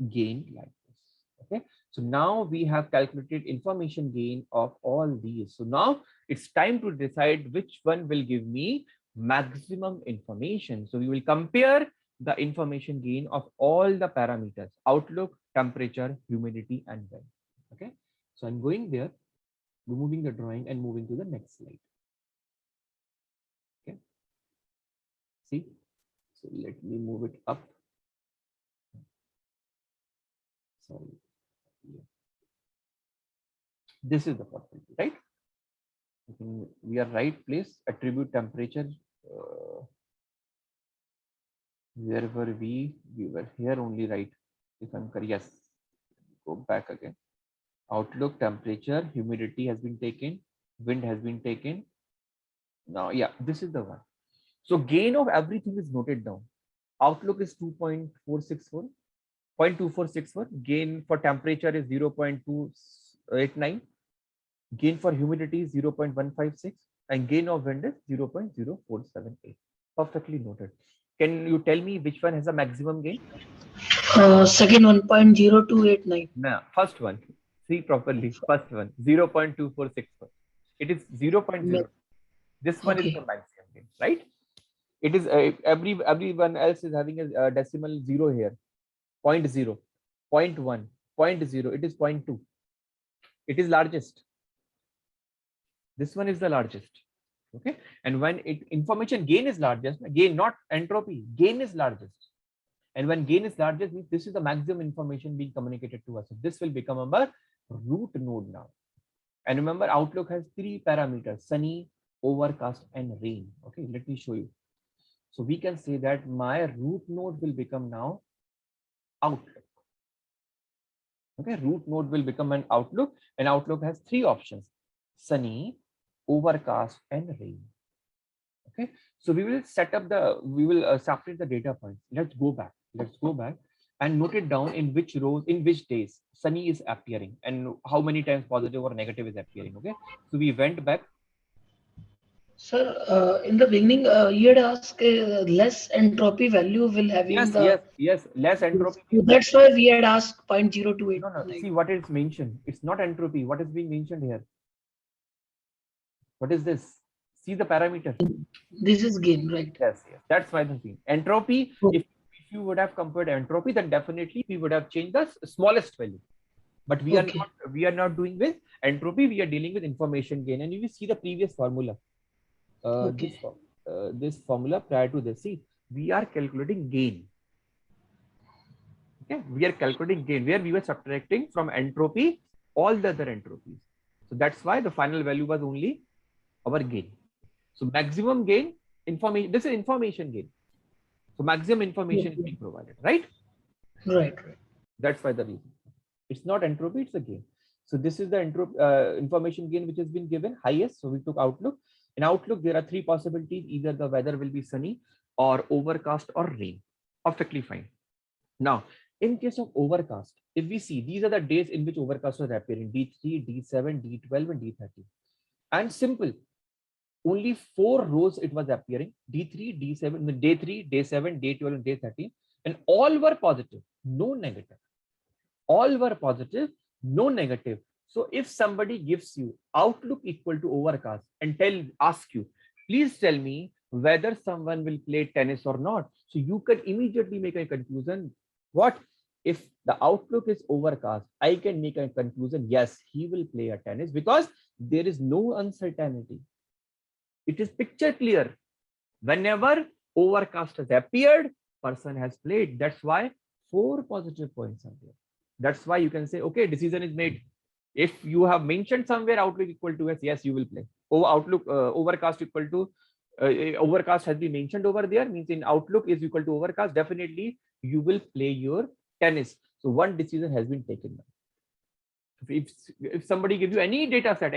gain like this. Okay. So now we have calculated information gain of all these. So now it's time to decide which one will give me maximum information. So we will compare the information gain of all the parameters: outlook, temperature, humidity, and wind. Okay. So I'm going there, removing the drawing and moving to the next slide. Okay. See, so let me move it up. Sorry. Yeah. This is the possibility, right? I think we are right place. Attribute temperature. Where were we? We were here only, right? If I'm correct, yes. Go back again. Outlook, temperature, humidity has been taken, wind has been taken. Now, yeah, this is the one. So gain of everything is noted down. Outlook is 2.464, 0.2464. Gain for temperature is 0.289. Gain for humidity is 0.156, and gain of wind is 0.0478. Perfectly noted. Can you tell me which one has a maximum gain? Second 1.0289. No, first one. See properly. First one, 0.2464. It is 0.0. This one is Okay. the maximum gain, right? It is everyone else is having a decimal 0 here. 0.0, 0.1, 0.0. It is 0.2. It is largest. This one is the largest. Okay. And when information gain is largest, gain not entropy, gain is largest. And when gain is largest, means this is the maximum information being communicated to us. So this will become our root node now. And remember, Outlook has 3 parameters: sunny, overcast, and rain. Okay, let me show you. So we can say that my root node will become now Outlook. Okay, root node will become an Outlook, and Outlook has 3 options: sunny, overcast, and rain. Okay, so we will set up separate the data points. Let's go back and note it down in which rows, in which days sunny is appearing, and how many times positive or negative is appearing. Okay, so we went back. Sir, in the beginning, you had asked less entropy value will having Yes, less entropy. So that's why we had asked 0.0289. No. See what is mentioned. It's not entropy. What is being mentioned here? What is this? See the parameter. This is gain, right? Yes. That's why the thing. Entropy. Oh. If you would have compared entropy, then definitely we would have changed the smallest value. But we Okay. are not doing with entropy. We are dealing with information gain. And you will see the previous formula. Okay. This formula prior to this. See, we are calculating gain. Okay, we are calculating gain where we were subtracting from entropy all the other entropies. So that's why the final value was only our gain. So maximum gain information. This is information gain. So maximum information is being provided, right? Right. That's why the reason. It's not entropy, it's a gain. So this is the information gain which has been given highest. So we took Outlook. In Outlook, there are 3 possibilities. Either the weather will be sunny or overcast or rain. Perfectly fine. Now, in case of overcast, if we see, these are the days in which overcast was appearing: D3, D7, D12, and D30. And simple, only 4 rows it was appearing: D3, D7, day 3, day 7, day 12, and day 30. And all were positive, no negative. All were positive, no negative. So if somebody gives you Outlook equal to overcast and ask you, please tell me whether someone will play tennis or not. So you can immediately make a conclusion. What? If the Outlook is overcast, I can make a conclusion, yes, he will play a tennis, because there is no uncertainty. It is picture clear. Whenever overcast has appeared, person has played. That's why 4 positive points are there. That's why you can say, okay, decision is made. If you have mentioned somewhere Outlook equal to yes, you will play. Outlook overcast equal to overcast has been mentioned over there, means in Outlook is equal to overcast, definitely you will play your tennis. So one decision has been taken. If somebody gives you any data set,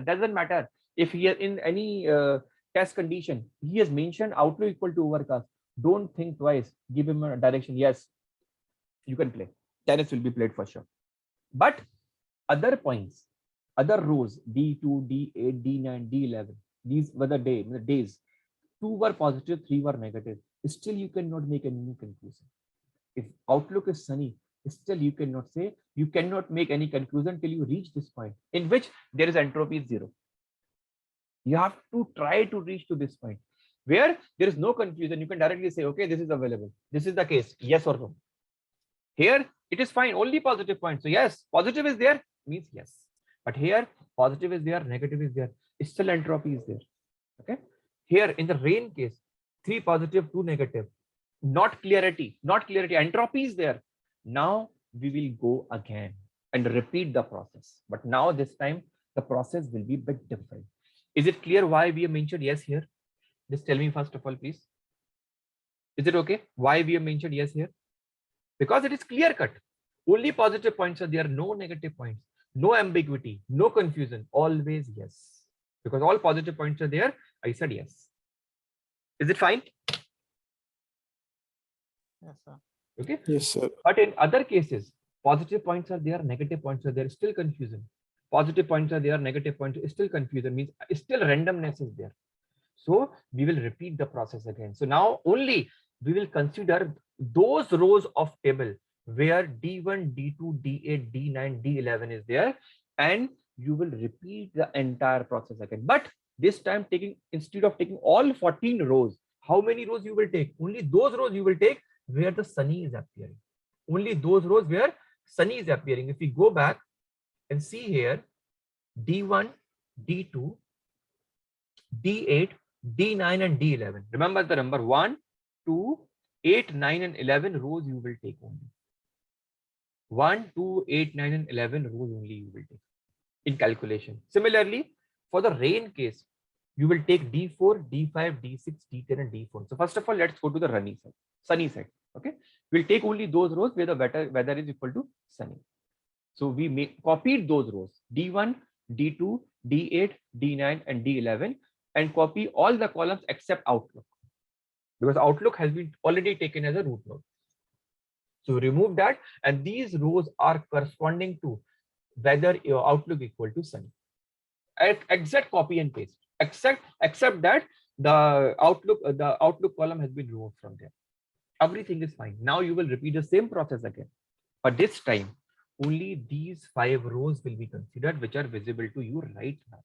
doesn't matter. If he is in any test condition, he has mentioned Outlook equal to overcast, Don't think twice. Give him a direction. Yes, you can play. Tennis will be played for sure. But other points, other rows, D2, D8, D9, D11, these were the days. 2 were positive, 3 were negative. Still, you cannot make any conclusion. If outlook is sunny, still you cannot say, you cannot make any conclusion till you reach this point in which there is entropy is 0. You have to try to reach to this point where there is no confusion. You can directly say, okay, this is available. This is the case, yes or no. Here, it is fine, only positive points. So yes, positive is there, means yes. But here, positive is there, negative is there. Still entropy is there. Okay. Here in the rain case, 3 positive, 2 negative. Not clarity, entropy is there. Now we will go again and repeat the process. But now this time, the process will be a bit different. Is it clear why we have mentioned yes here? Just tell me first of all, please. Is it okay? Why we have mentioned yes here? Because it is clear cut. Only positive points are there, no negative points, no ambiguity, no confusion, always yes. Because all positive points are there, I said yes. Is it fine? Yes, sir. Okay. Yes, sir. But in other cases, positive points are there, negative points are there, still confusion. Positive points are there, negative points, still confusion, means still randomness is there. So we will repeat the process again. So now only we will consider those rows of table where D1, D2, D8, D9, D11 is there, and you will repeat the entire process again. But this time instead of taking all 14 rows, how many rows you will take? Only those rows you will take where the sunny is appearing. Only those rows where sunny is appearing. If we go back and see here, D1, D2, D8, D9 and D11. Remember the number 1, 2, 8, 9 and 11 rows you will take only. 1, 2, 8, 9 and 11 rows only you will take in calculation. Similarly, for the rain case, you will take D4, D5, D6, D10 and D4. So first of all, let's go to the sunny side. Okay, we'll take only those rows where the weather is equal to sunny. So we copied those rows D1, D2, D8, D9 and D11 and copy all the columns except outlook, because outlook has been already taken as a root node. So remove that, and these rows are corresponding to whether your outlook equal to sunny. Exact copy and paste, except that the outlook column has been removed from there. Everything is fine. Now you will repeat the same process again, but this time only these 5 rows will be considered which are visible to you right now.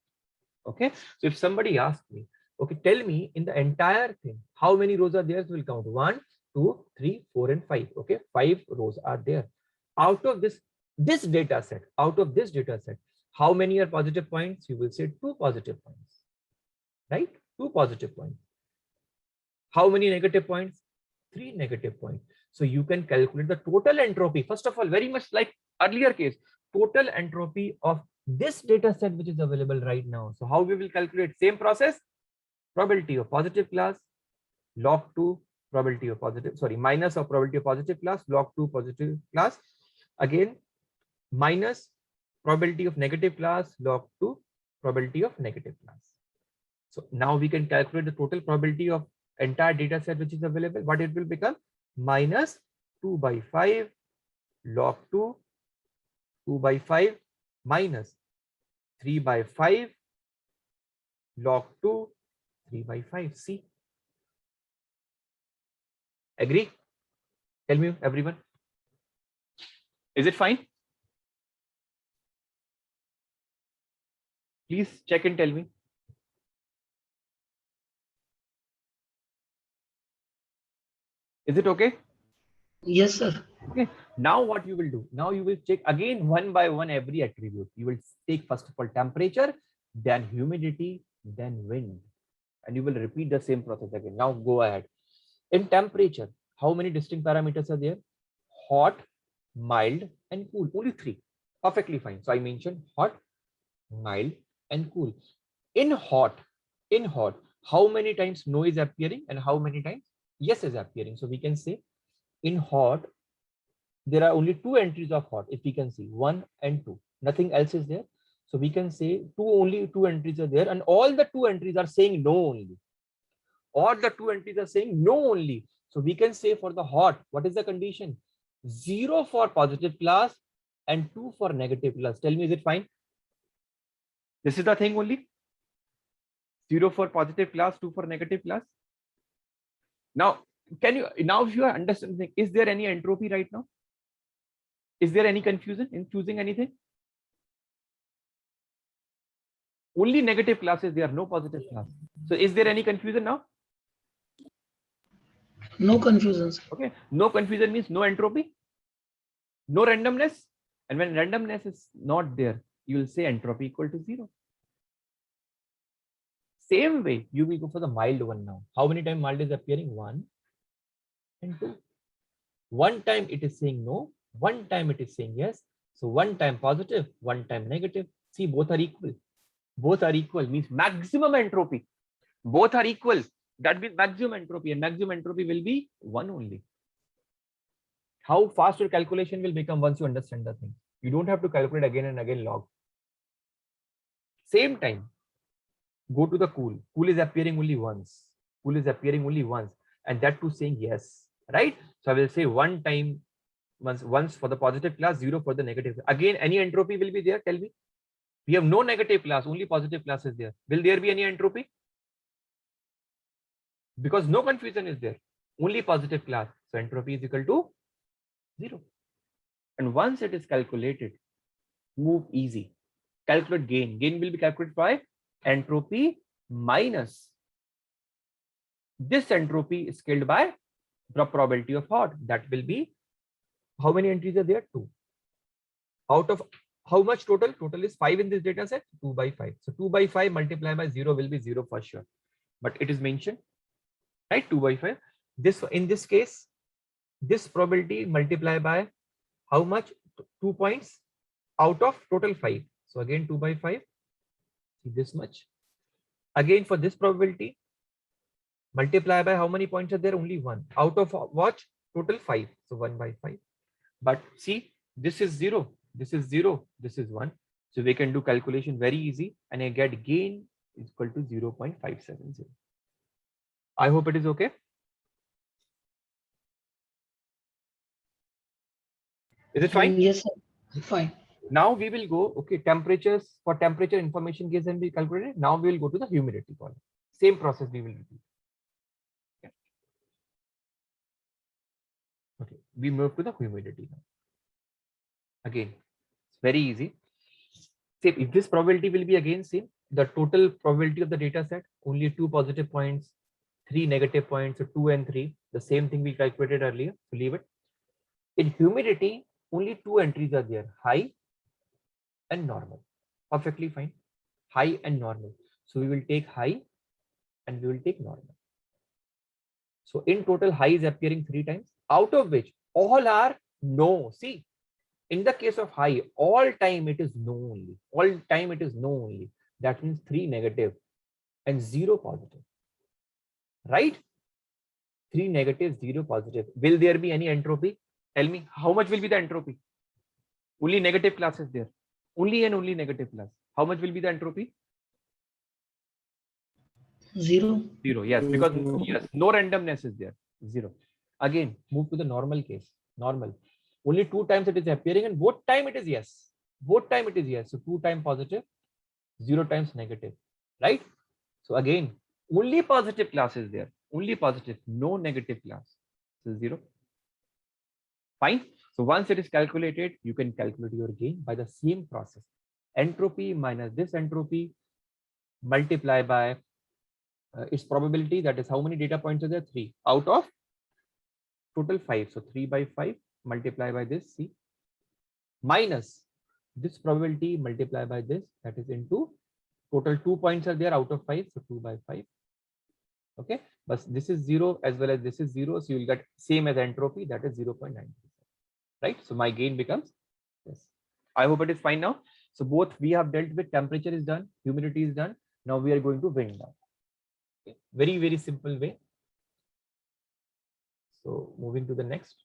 Okay, so if somebody asks me, okay, tell me in the entire thing how many rows are there, so we'll count 1, 2, 3, 4 and 5. Okay, 5 rows are there. Out of this data set, how many are positive points? You will say 2 positive points, right? 2 positive points. How many negative points? 3 negative points. So you can calculate the total entropy. First of all, very much like earlier case, total entropy of this data set which is available right now. So how we will calculate? Same process, probability of positive class, log 2 probability of positive, minus of probability of positive class, log 2 positive class, again minus probability of negative class, log 2 probability of negative class. So now we can calculate the total probability of entire data set which is available. What it will become? Minus 2 by 5 log 2 by 5 minus 3 by 5 log 2 3 by 5. See, agree? Tell me everyone, is it fine? Please check and tell me. Is it okay? Yes, sir. Okay. Now what you will do? Now you will check again one by one every attribute. You will take first of all temperature, then humidity, then wind, and you will repeat the same process again. Now go ahead. In temperature, how many distinct parameters are there? Hot, mild, and cool. Only 3. Perfectly fine. So I mentioned hot, mild, and cool. In hot, how many times no is appearing and how many times yes is appearing? So we can say in hot, there are only 2 entries of hot. If we can see 1 and 2, nothing else is there. So we can say only 2 entries are there, and all the 2 entries are saying no only. Or the 2 entries are saying no only. So we can say for the hot, what is the condition? 0 for positive class and 2 for negative class. Tell me, is it fine? This is the thing only. 0 for positive class, 2 for negative class. Now, if you are understanding, is there any entropy right now? Is there any confusion in choosing anything? Only negative classes, there are no positive class. So is there any confusion now? No confusions. Okay, no confusion means no entropy, no randomness. And when randomness is not there, you will say entropy equal to 0. Same way, you will go for the mild one now. How many times mild is appearing? 1 and 2. One time it is saying no, one time it is saying yes. So one time positive, one time negative. See, both are equal. Both are equal means maximum entropy. Both are equal. That means maximum entropy, and maximum entropy will be 1 only. How fast your calculation will become once you understand the thing. You don't have to calculate again and again log. Same time, go to the cool. Cool is appearing only once. Cool is appearing only once, and that too saying yes, right? So I will say one time, once for the positive class, 0 for the negative. Again, any entropy will be there. Tell me. We have no negative class, only positive class is there. Will there be any entropy? Because no confusion is there, only positive class. So entropy is equal to 0. And once it is calculated, move easy. Calculate gain. Gain will be calculated by entropy minus this entropy scaled by the probability of hot. That will be, how many entries are there? 2. Out of how much total? Total is 5 in this data set, 2 by 5. So 2 by 5 multiplied by 0 will be 0 for sure. But it is mentioned, right? 2 by 5. This, in this case, this probability multiplied by how much? 2 points out of total 5. So again 2 by 5, see this much. Again for this probability, multiply by how many points are there? Only 1. Out of what? Total 5. So 1 by 5. But see, this is 0, this is 0, this is 1. So we can do calculation very easy, and I get gain is equal to 0.570. I hope it is okay. Is it fine? Yes, sir. Fine. Now we will go, okay, temperatures. For temperature information can be calculated. Now we will go to the humidity column. Same process we will repeat. Okay, we move to the humidity now. Again, it's very easy. Say if this probability will be again same, the total probability of the data set, only 2 positive points, 3 negative points, so 2 and 3, the same thing we calculated earlier, so leave it. In humidity, only 2 entries are there, high and normal. Perfectly fine. High and normal. So we will take high and we will take normal. So in total, high is appearing 3 times, out of which all are no. See, in the case of high, all time it is no only. All time it is no only. That means 3 negative and 0 positive. Right? 3 negative, 0 positive. Will there be any entropy? Tell me, how much will be the entropy? Only negative class is there. Only and only negative class. How much will be the entropy? 0. 0. Yes, because yes, no randomness is there. 0. Again, move to the normal case. Normal. Only 2 times it is appearing, and both time it is yes. Both time it is yes. So 2 times positive, 0 times negative. Right? So again, only positive class is there. Only positive, no negative class. So 0. Fine. So once it is calculated, you can calculate your gain by the same process. Entropy minus this entropy multiply by its probability, that is how many data points are there? 3 out of total 5. So 3 by 5 multiply by this, see, minus this probability multiply by this, that is into total 2 points are there out of 5. So 2 by 5. Okay, but this is 0 as well as this is 0. So you will get same as entropy, that is 0.9. Right? So my gain becomes this. I hope it is fine now. So both we have dealt with, temperature is done, humidity is done. Now we are going to wind now. Okay. Very, very simple way. So moving to the next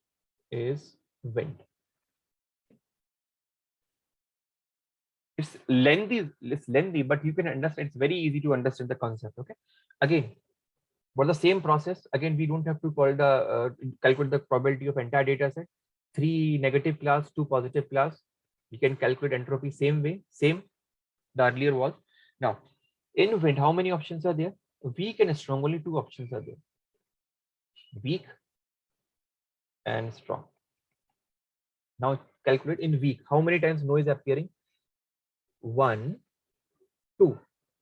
is wind. It's lengthy, but you can understand. It's very easy to understand the concept. Okay. Again, For the same process, again, we don't have to call the calculate the probability of entire data set. 3 negative class, 2 positive class. We can calculate entropy same way, same the earlier was. Now, in wind, how many options are there? Weak and strong, only 2 options are there. Weak and strong. Now calculate in weak. How many times no is appearing? 1, 2.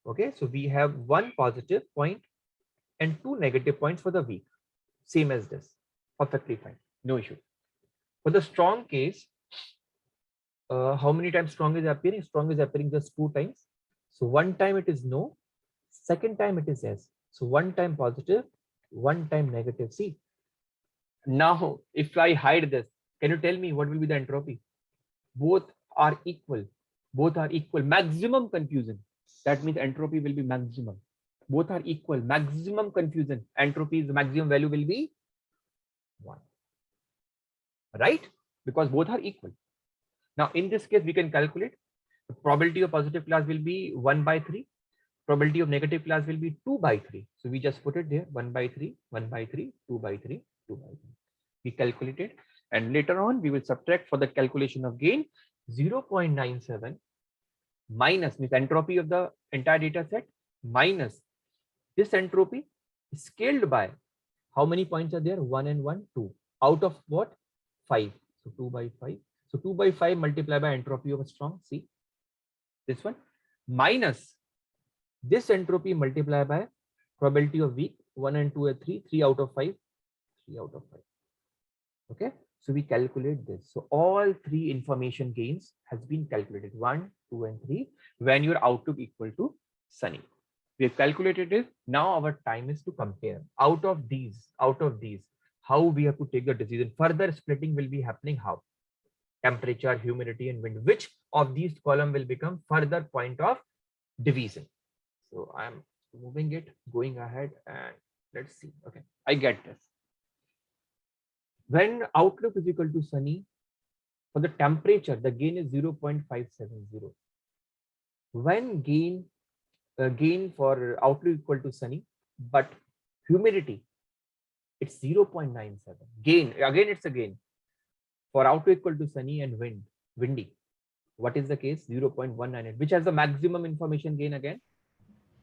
Okay, so we have 1 positive point and 2 negative points for the weak. Same as this. Perfectly fine. No issue. For the strong case, how many times strong is appearing? Strong is appearing just 2 times. So 1 time it is no, second time it is yes. So 1 time positive, 1 time negative. See, now if I hide this, can you tell me what will be the entropy? Both are equal. Both are equal. Maximum confusion. That means entropy will be maximum. Both are equal. Maximum confusion. Entropy's maximum value will be 1. Right? Because both are equal. Now in this case, we can calculate the probability of positive class will be 1/3. Probability of negative class will be 2/3. So we just put it there, 1/3, 1/3, 2/3, 2/3. We calculated, and later on we will subtract for the calculation of gain 0.97 minus means entropy of the entire data set minus this entropy scaled by how many points are there? 1 and 1, 2. Out of what? 5. So 2/5. So 2/5 multiplied by entropy of a strong. See this one minus this entropy multiplied by probability of weak 1 and 2 are 3. 3 out of 5. 3 out of 5. Okay. So we calculate this. So all 3 information gains has been calculated 1, 2, and 3 when your outlook equal to sunny. We have calculated it. Now our time is to compare. Out of these, how we have to take the decision. Further splitting will be happening how? Temperature, humidity, and wind. Which of these column will become further point of division? So I'm moving it, going ahead, and let's see. Okay, I get this. When outlook is equal to sunny, for the temperature, the gain is 0.570. When gain for outlook equal to sunny, but humidity, it's 0.97. Gain, again, it's a gain. For outlook equal to sunny and windy, what is the case? 0.198. Which has the maximum information gain again?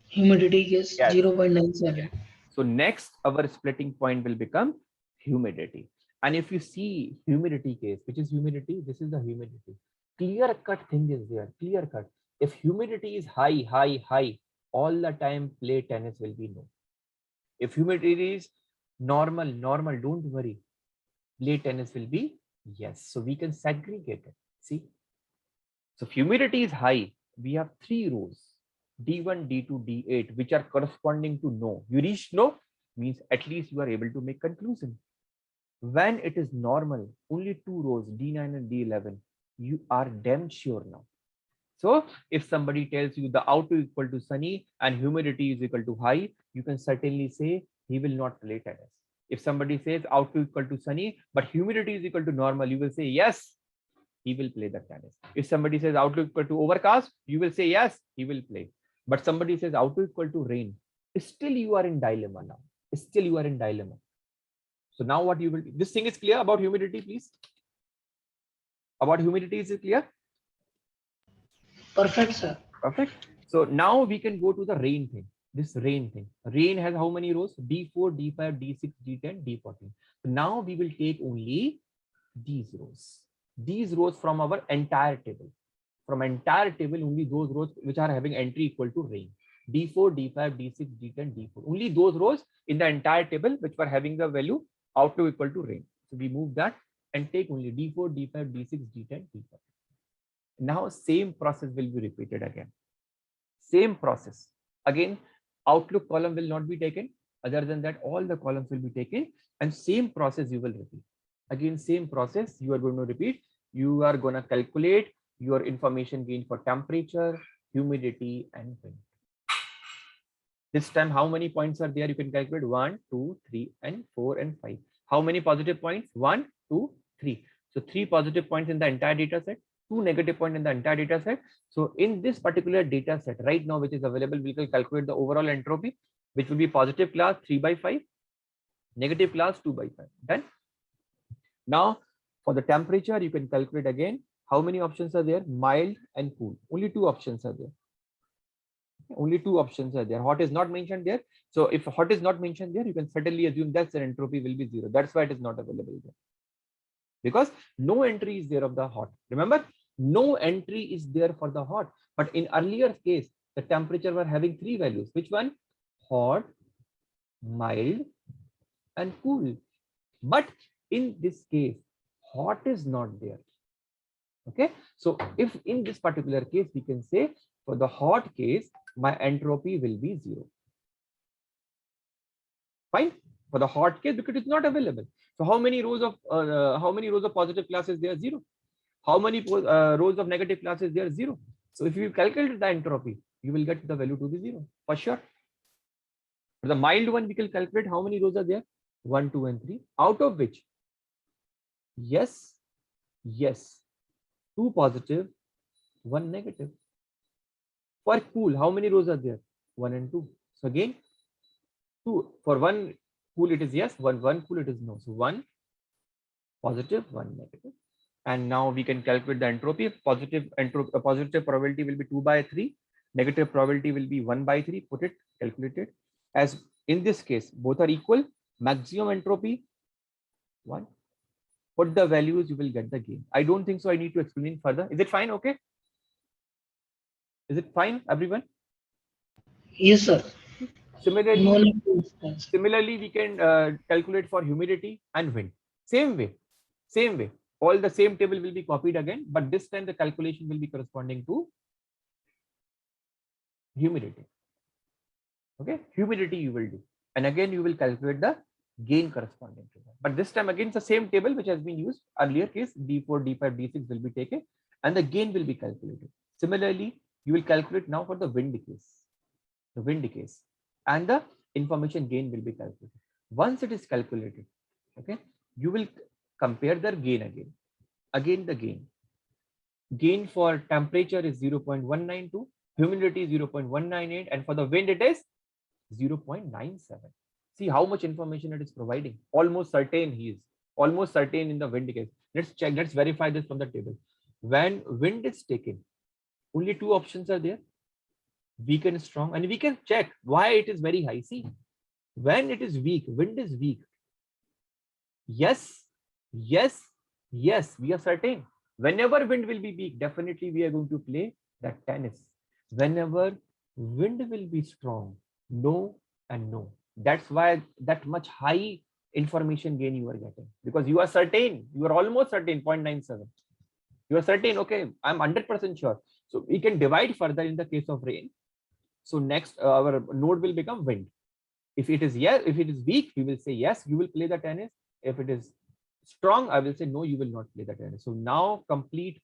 Humidity is Yes. 0.97. So next, our splitting point will become humidity. And if you see humidity case, which is humidity, this is the humidity. Clear cut thing is there, clear cut. If humidity is high, all the time play tennis will be no. If humidity is normal, don't worry. Play tennis will be yes. So we can segregate it. See? So if humidity is high, we have 3 rows. D1, D2, D8, which are corresponding to no. You reach no, means at least you are able to make conclusion. When it is normal, only 2 rows, D9 and D11, you are damn sure now. So if somebody tells you the outlook equal to sunny and humidity is equal to high, you can certainly say he will not play tennis. If somebody says outlook equal to sunny, but humidity is equal to normal, you will say yes, he will play the tennis. If somebody says outlook equal to overcast, you will say yes, he will play. But somebody says outlook equal to rain, still you are in dilemma now. Still you are in dilemma. So now what you will do? This thing is clear about humidity, please. About humidity, is it clear? Perfect, sir. Perfect. So now we can go to the rain thing. This rain thing. Rain has how many rows? D4, D5, D6, D10, D14. So now we will take only these rows. These rows from our entire table. From entire table, only those rows which are having entry equal to rain. D4, D5, D6, D10, D4. Only those rows in the entire table which were having the value outlook equal to rain. So we move that and take only D4, D5, D6, D10, D14. Now same process will be repeated again. Same process. Again, outlook column will not be taken. Other than that, all the columns will be taken and same process you will repeat. Again, same process you are going to repeat. You are going to calculate your information gain for temperature, humidity, and wind. This time, how many points are there? You can calculate 1, 2, 3, and 4, and 5. How many positive points? 1, 2, 3. So 3 positive points in the entire data set, 2 negative points in the entire data set. So in this particular data set right now, which is available, we can calculate the overall entropy. which will be positive class 3/5, negative class 2/5. Done. Now for the temperature, you can calculate again. How many options are there? Mild and cool. Only two options are there. Only two options are there. Hot is not mentioned there. So if hot is not mentioned there, you can certainly assume that the entropy will be 0. That's why it is not available there. Because no entry is there of the hot. Remember, no entry is there for the hot. But in earlier case, the temperature were having three values. Which one? Hot, mild, and cool. But in this case, hot is not there. Okay. So if in this particular case, we can say for the hot case, my entropy will be 0. Fine. For the hot case, because it's not available. So how many rows of positive class is there? 0. How many rows of negative class is there? 0. So if you calculate the entropy, you will get the value to be 0 for sure. For the mild one, we can calculate how many rows are there? 1, 2, and 3. Out of which, yes, 2 positive, 1 negative. For cool, how many rows are there? 1 and 2. So again, 2 for 1 cool it is yes, 1 cool it is no. So 1 positive, 1 negative. And now we can calculate the entropy. Positive probability will be 2/3. Negative probability will be 1/3. Put it, calculate it. As in this case, both are equal. Maximum entropy 1. Put the values, you will get the gain. I don't think so I need to explain further. Is it fine? Okay. Is it fine, everyone? Yes, sir. Similarly, No need to explain, sir. we can calculate for humidity and wind. Same way. All the same table will be copied again, but this time the calculation will be corresponding to humidity. Okay, humidity you will do, and again you will calculate the gain corresponding to that. But this time again it's the same table which has been used earlier case. D4, D5, D6 will be taken, and the gain will be calculated. Similarly, you will calculate now for the wind case, and the information gain will be calculated. Once it is calculated, okay, you will compare the gain again the gain for temperature is 0.192, humidity is 0.198, and for the wind it is 0.97. See how much information it is providing. Almost certain he is almost certain in the wind case. Let's check, let's verify this from the table. When wind is taken, only two options are there, weak and strong, and we can check why it is very high. See, when it is weak, wind is weak. Yes, we are certain. Whenever wind will be weak, definitely we are going to play that tennis. Whenever wind will be strong, no and no. That's why that much high information gain you are getting, because you are certain, you are almost certain 0.97. You are certain, okay, I'm 100% sure. So we can divide further in the case of rain. So next our node will become wind. If it is yes, if it is weak, we will say yes, you will play the tennis. If it is strong, I will say no, you will not play the tennis. So now complete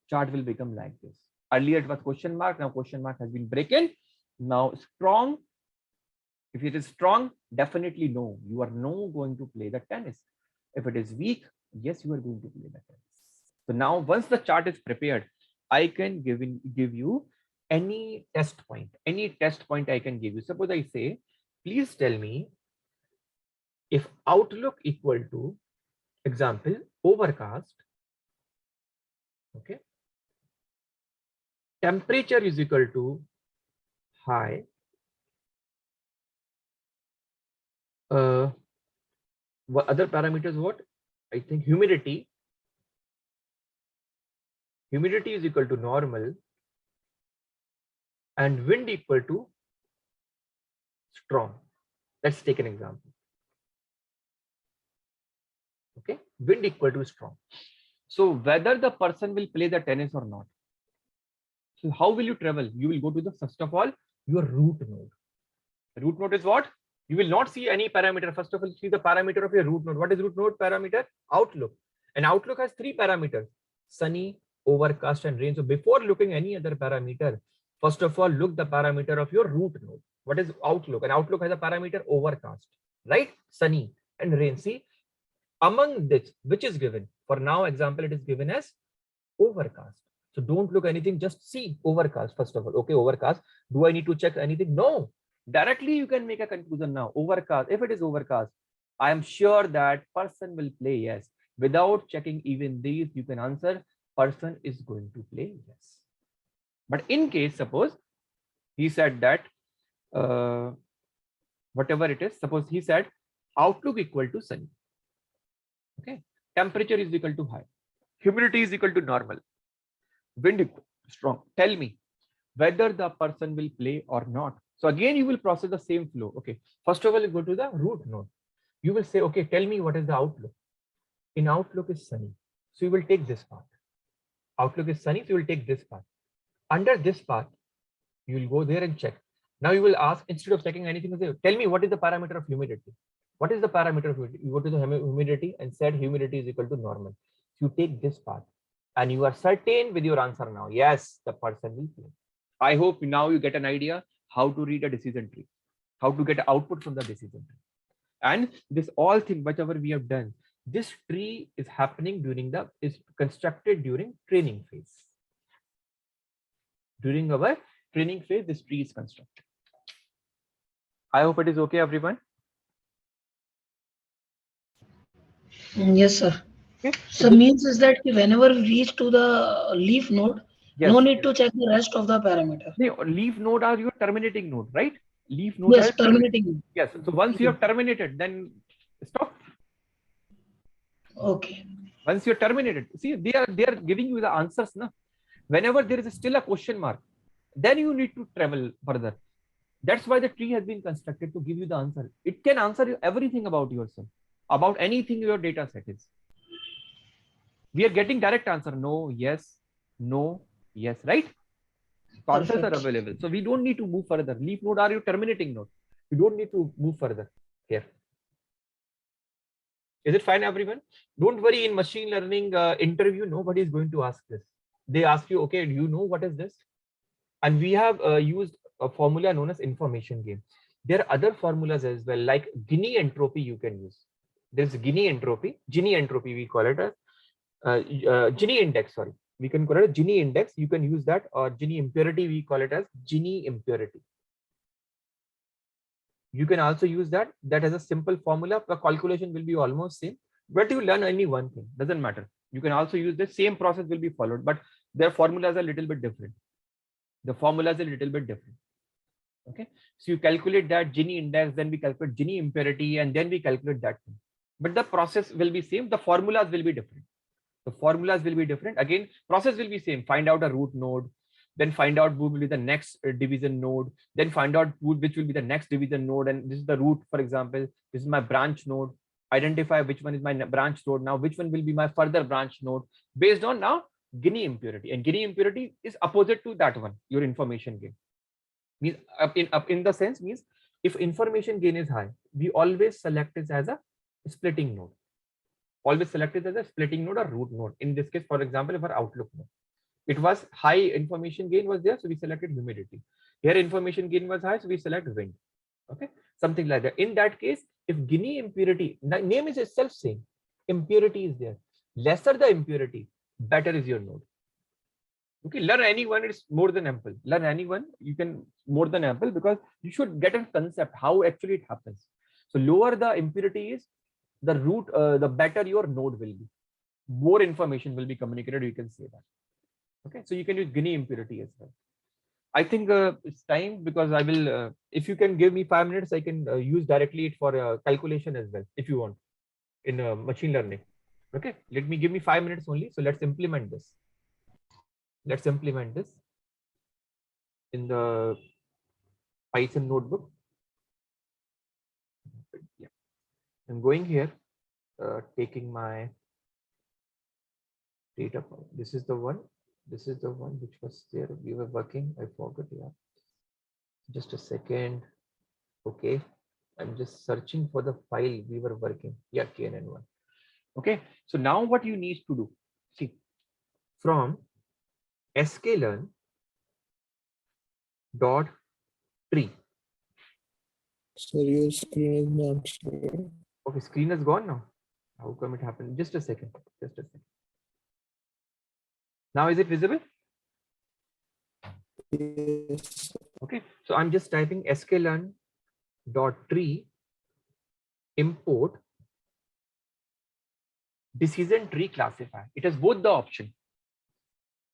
chart will become like this. Earlier it was question mark, now question mark has been broken. Now strong, if it is strong, definitely no, you are no going to play the tennis. If it is weak, yes, you are going to play the tennis. So now once the chart is prepared, I can give you any test point I can give you. Suppose I say, please tell me if outlook equal to, example, overcast, okay, temperature is equal to high, what other parameters, what I think humidity is equal to normal, and wind equal to strong. Let's take an example. Okay, wind equal to strong. So whether the person will play the tennis or not. So how will you travel? You will go to the, first of all, your root node. Root node is what? You will not see any parameter. First of all, see the parameter of your root node. What is root node parameter? Outlook. And outlook has three parameters: sunny, overcast, and rain. So before looking any other parameter, first of all, look the parameter of your root node. What is outlook? And outlook has a parameter overcast, right? Sunny and rain. See, among this, which is given? For now, example, it is given as overcast. So don't look anything, just see overcast first of all. Okay, overcast. Do I need to check anything? No. Directly you can make a conclusion now. Overcast. If it is overcast, I am sure that person will play yes. Without checking even these, you can answer person is going to play yes. But in case, suppose he said that whatever it is, suppose he said outlook equal to sunny. Okay, temperature is equal to high, humidity is equal to normal, wind equal strong. Tell me whether the person will play or not. So again, you will process the same flow. Okay, first of all, you go to the root node. You will say, okay, tell me what is the outlook. In outlook is sunny, so you will take this part. Outlook is sunny, so you will take this part. Under this part, you will go there and check. Now you will ask, instead of checking anything, say, tell me what is the parameter of humidity. What is the parameter of humidity? You go to the humidity and said humidity is equal to normal. You take this part and you are certain with your answer now. Yes, the person will play. I hope now you get an idea how to read a decision tree, how to get output from the decision tree. And this all thing, whatever we have done, this tree is happening is constructed during training phase. During our training phase, this tree is constructed. I hope it is okay, everyone. Yes, sir. Okay. So means is that whenever we reach to the leaf node, Yes, no need to check the rest of the parameter. the leaf node are your terminating node, right? Leaf node. Yes, terminating. Yes. So once you have terminated, then stop. Okay. Once you're terminated, see, they are giving you the answers. Na? Whenever there is still a question mark, then you need to travel further. That's why the tree has been constructed to give you the answer. It can answer you everything about yourself, about anything your data set is. We are getting direct answer. No, yes, right? So answers are available. So we don't need to move further. Leaf node are your terminating node. You don't need to move further here. Is it fine, everyone? Don't worry, in machine learning interview, nobody is going to ask this. They ask you, okay, do you know what is this? And we have used a formula known as information gain. There are other formulas as well, like Gini entropy you can use. There's Gini entropy we call it as Gini index, sorry. We can call it a Gini index. You can use that, or Gini impurity, we call it as Gini impurity. You can also use that. That has a simple formula. The calculation will be almost same, but you learn only one thing. Doesn't matter. You can also use the same process will be followed, but their formulas are a little bit different. The formulas are a little bit different. Okay, so you calculate that Gini index, then we calculate Gini impurity, and then we calculate that thing. But the process will be same. The formulas will be different. The formulas will be different. Again, process will be same. Find out a root node, then find out who will be the next division node, then find out which will be the next division node. And this is the root, for example, this is my branch node. Identify which one is my branch node. Now, which one will be my further branch node based on now Gini impurity. And Gini impurity is opposite to that one, your information gain. Means up in the sense means if information gain is high, we always select it as a splitting node. Always select it as a splitting node or root node. In this case, for example, if our outlook node, it was high information gain was there, so we selected humidity. Here information gain was high, so we select wind. Okay, something like that. In that case, if Gini impurity, name is itself same, impurity is there. Lesser the impurity, better is your node. Okay, learn anyone, it's more than ample. Learn anyone, you can more than ample, because you should get a concept how actually it happens. So lower the impurity is, the root, the better your node will be. More information will be communicated, you can say that. Okay, so you can use Gini impurity as well. I think it's time, because I will, if you can give me 5 minutes, I can use directly it for calculation as well, if you want, in machine learning. Okay, give me 5 minutes only. So let's implement this. Let's implement this in the Python notebook. Yeah. I'm going here, taking my data file. This is the one. This is the one which was there. We were working. I forgot. Yeah. Just a second. Okay. I'm just searching for the file we were working. Yeah, KNN1. Okay. So now what you need to do, see, from sklearn dot tree. Sir, your screen is not showing. Okay, screen is gone now. How come it happened? Just a second. Just a second. Now is it visible? Yes. Okay, so I'm just typing sklearn dot tree import decision tree classifier. It has both the option,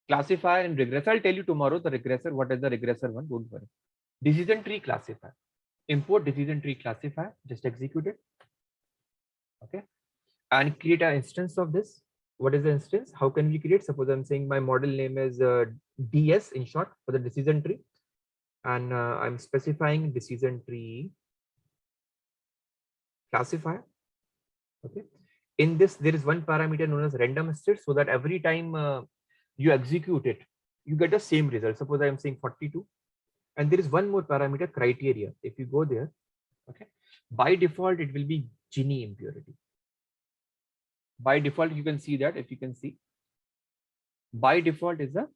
classifier and regressor. I'll tell you tomorrow the regressor, what is the regressor one, don't worry. Decision tree classifier, import decision tree classifier, just execute it. Okay, and create an instance of this. What is the instance? How can we create? Suppose I'm saying my model name is DS in short for the decision tree, and I'm specifying decision tree classifier. Okay, in this there is one parameter known as random state, so that every time you execute it, you get the same result. Suppose I'm saying 42, and there is one more parameter, criteria. If you go there, okay, by default it will be Gini impurity. By default, you can see that, if you can see, by default is a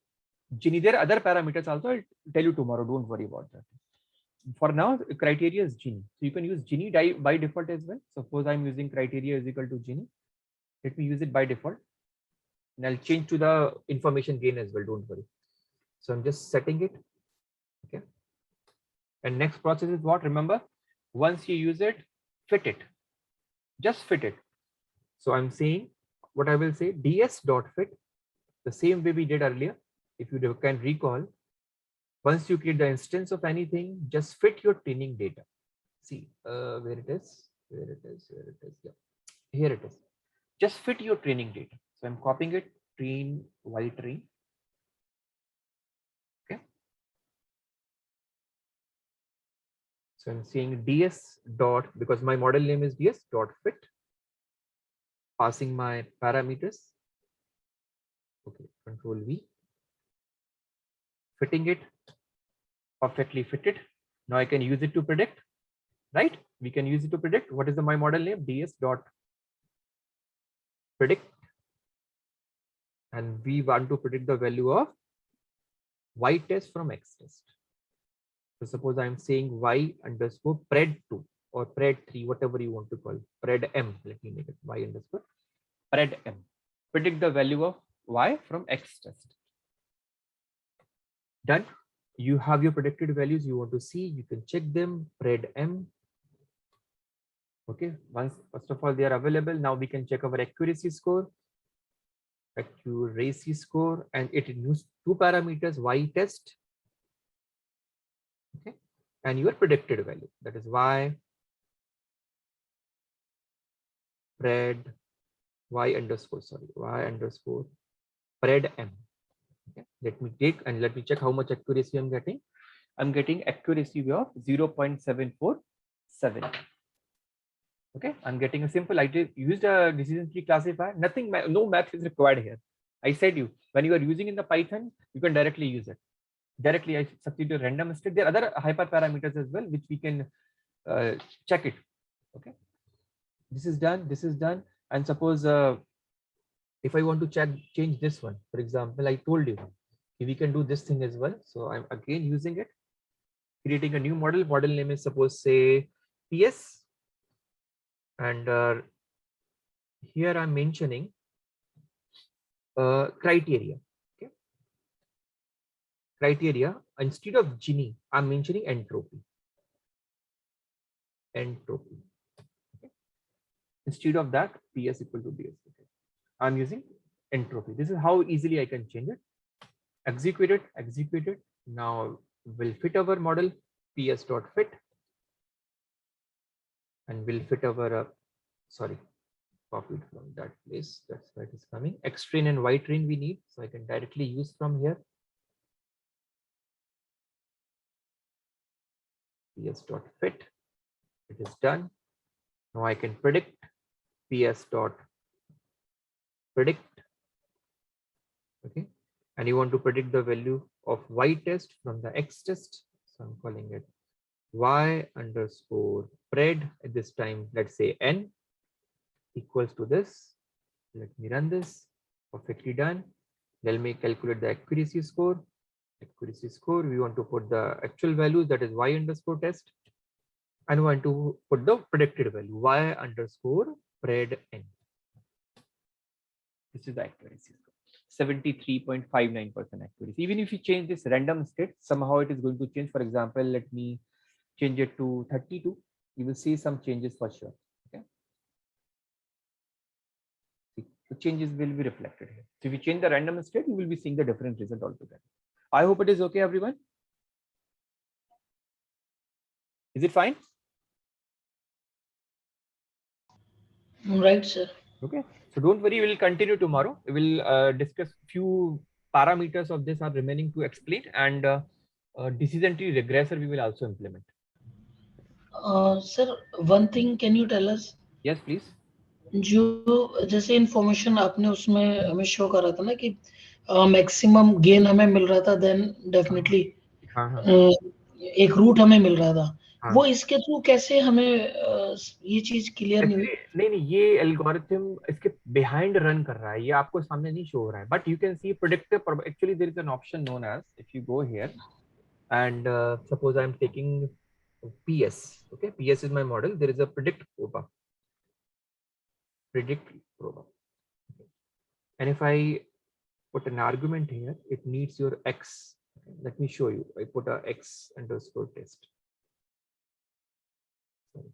Gini. There are other parameters also, I'll tell you tomorrow, don't worry about that. For now, criteria is Gini. So you can use Gini by default as well. Suppose I'm using criteria is equal to Gini. Let me use it by default. And I'll change to the information gain as well, don't worry. So I'm just setting it. Okay. And next process is what? Remember, once you use it, fit it. Just fit it. So I'm saying what I will say, ds.fit, the same way we did earlier. If you can recall, once you create the instance of anything, just fit your training data. See where it is, where it is, where it is. Yeah, here it is. Just fit your training data. So I'm copying it, train, y train. Okay. So I'm saying ds dot, because my model name is ds dot fit, passing my parameters. Okay, control V, fitting it, perfectly fitted. Now I can use it to predict, right? We can use it to predict. What is my model name? ds dot predict, and we want to predict the value of y test from x test. So suppose I'm saying y underscore pred2 or pred3, whatever you want to call, pred m. Let me make it y underscore pred m. Predict the value of y from x test. Done. You have your predicted values. You want to see, you can check them. Pred m. Okay. Once, first of all, they are available. Now we can check our accuracy score. Accuracy score, and it uses two parameters, y test, okay, and your predicted value, that is y pred y underscore pred m. Okay. Let me take and let me check how much accuracy I'm getting. I'm getting accuracy of 0.747. Okay, I'm getting a simple. I used a decision tree classifier. Nothing, no math is required here. I said you, when you are using in the Python, you can directly use it. Directly, I substitute a random state. There are other hyperparameters as well, which we can check it. Okay, this is done. This is done. And suppose if I want to change this one, for example, I told you we can do this thing as well. So I'm again using it, creating a new model. Model name is suppose say PS. And here I'm mentioning criteria. Okay, criteria, instead of Gini, I'm mentioning entropy. Entropy. Okay. Instead of that, PS equal to DS. Okay. I'm using entropy. This is how easily I can change it. Execute it. Execute it. Now we'll fit our model PS dot fit. And we'll fit our sorry, copied from that place. That's where it is coming. X train and Y train we need, so I can directly use from here. PS dot fit. It is done. Now I can predict PS dot predict. Okay, and you want to predict the value of Y test from the X test. So I'm calling it Y underscore pred. At this time, let's say N equals to this. Let me run this. Perfectly done. Let me calculate the accuracy score. Accuracy score, we want to put the actual value, that is y underscore test, and want to put the predicted value, y underscore pred n. This is the accuracy score. 73.59% accuracy. Even if you change this random state, somehow it is going to change. For example, let me change it to 32. You will see some changes for sure. Okay. See, the changes will be reflected here. So if you change the random state, you will be seeing the different result altogether. I hope it is okay, everyone. Is it fine? Right, sir. Okay. So don't worry, we will continue tomorrow. We will discuss few parameters of this are remaining to explain, and decision tree regressor we will also implement. Sir, one thing, can you tell us? Yes, please. जो जैसे information आपने उसमें हमें show करा था ना कि maximum gain हमें मिल रहा था, देन डेफिनेटली हाँ हाँ एक रूट हमें मिल रहा था, हाँ। वो इसके थ्रू कैसे हमें ये चीज क्लियर नहीं हुई? Actually, नहीं नहीं, ये एल्गोरिथम इसके बिहाइंड रन कर रहा है, ये आपको सामने नहीं शो हो रहा है, but you can see predictive. Actually there is an option known as, if you go here and suppose I am taking PS. Okay, PS is my model. There is a predict proba. Okay. And if I put an argument here, it needs your X. Okay, let me show you. I put a X underscore test. Sorry.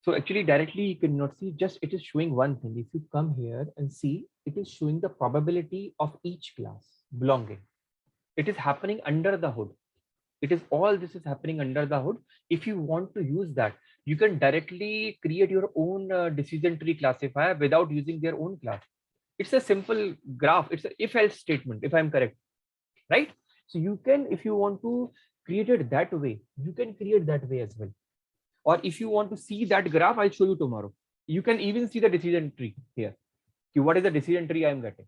So actually directly you cannot see, just it is showing one thing. If you come here and see, it is showing the probability of each class belonging. It is happening under the hood. It is all this is happening under the hood. If you want to use that, you can directly create your own decision tree classifier without using their own class. It's a simple graph. It's an if-else statement, if I'm correct, right? So you can, if you want to create it that way, you can create that way as well. Or if you want to see that graph, I'll show you tomorrow. You can even see the decision tree here. What is the decision tree I'm getting?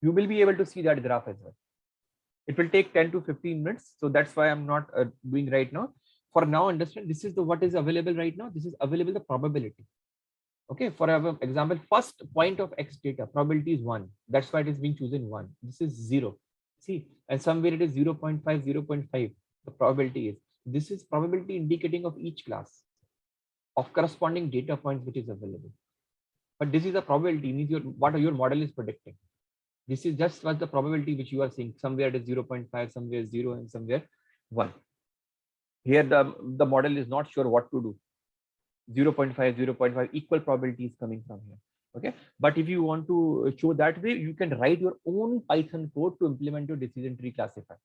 You will be able to see that graph as well. It will take 10 to 15 minutes. So that's why I'm not doing right now. For now, understand this is the what is available right now. This is available the probability. Okay, for example, first point of X data, probability is 1. That's why it is being chosen 1. This is 0. See, and somewhere it is 0.5, 0.5. The probability is. This is probability indicating of each class of corresponding data points which is available. But this is a probability, means what your model is predicting. This is just what the probability which you are seeing. Somewhere it is 0.5, somewhere 0, and somewhere 1. Here the model is not sure what to do. 0.5, 0.5 equal probability is coming from here. Okay, but if you want to show that way, you can write your own Python code to implement your decision tree classifier.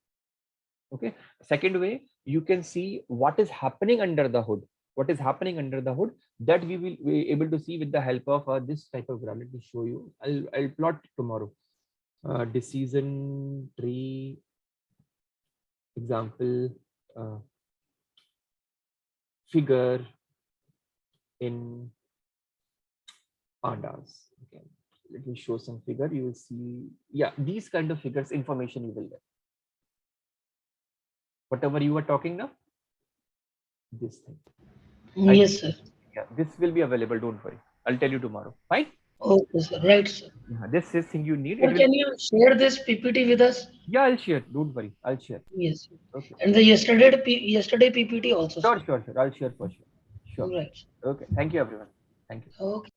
Okay, second way, you can see what is happening under the hood. What is happening under the hood, that we will be able to see with the help of this type of graph. Let me show you. I'll plot tomorrow. Decision tree example figure in pandas. Okay, let me show some figure. You will see, yeah, these kind of figures information you will get. Whatever you were talking now, this thing. Yes, sir. Yeah, this will be available. Don't worry. I'll tell you tomorrow. Fine. Okay, sir. Right, sir. Yeah, this is thing you need. Or can you share this PPT with us? Yeah, I'll share. Don't worry. I'll share. Yes. Okay. And the yesterday PPT also. Sure, sure, sure. I'll share for sure. Sure. Right. Okay. Thank you, everyone. Thank you. Okay.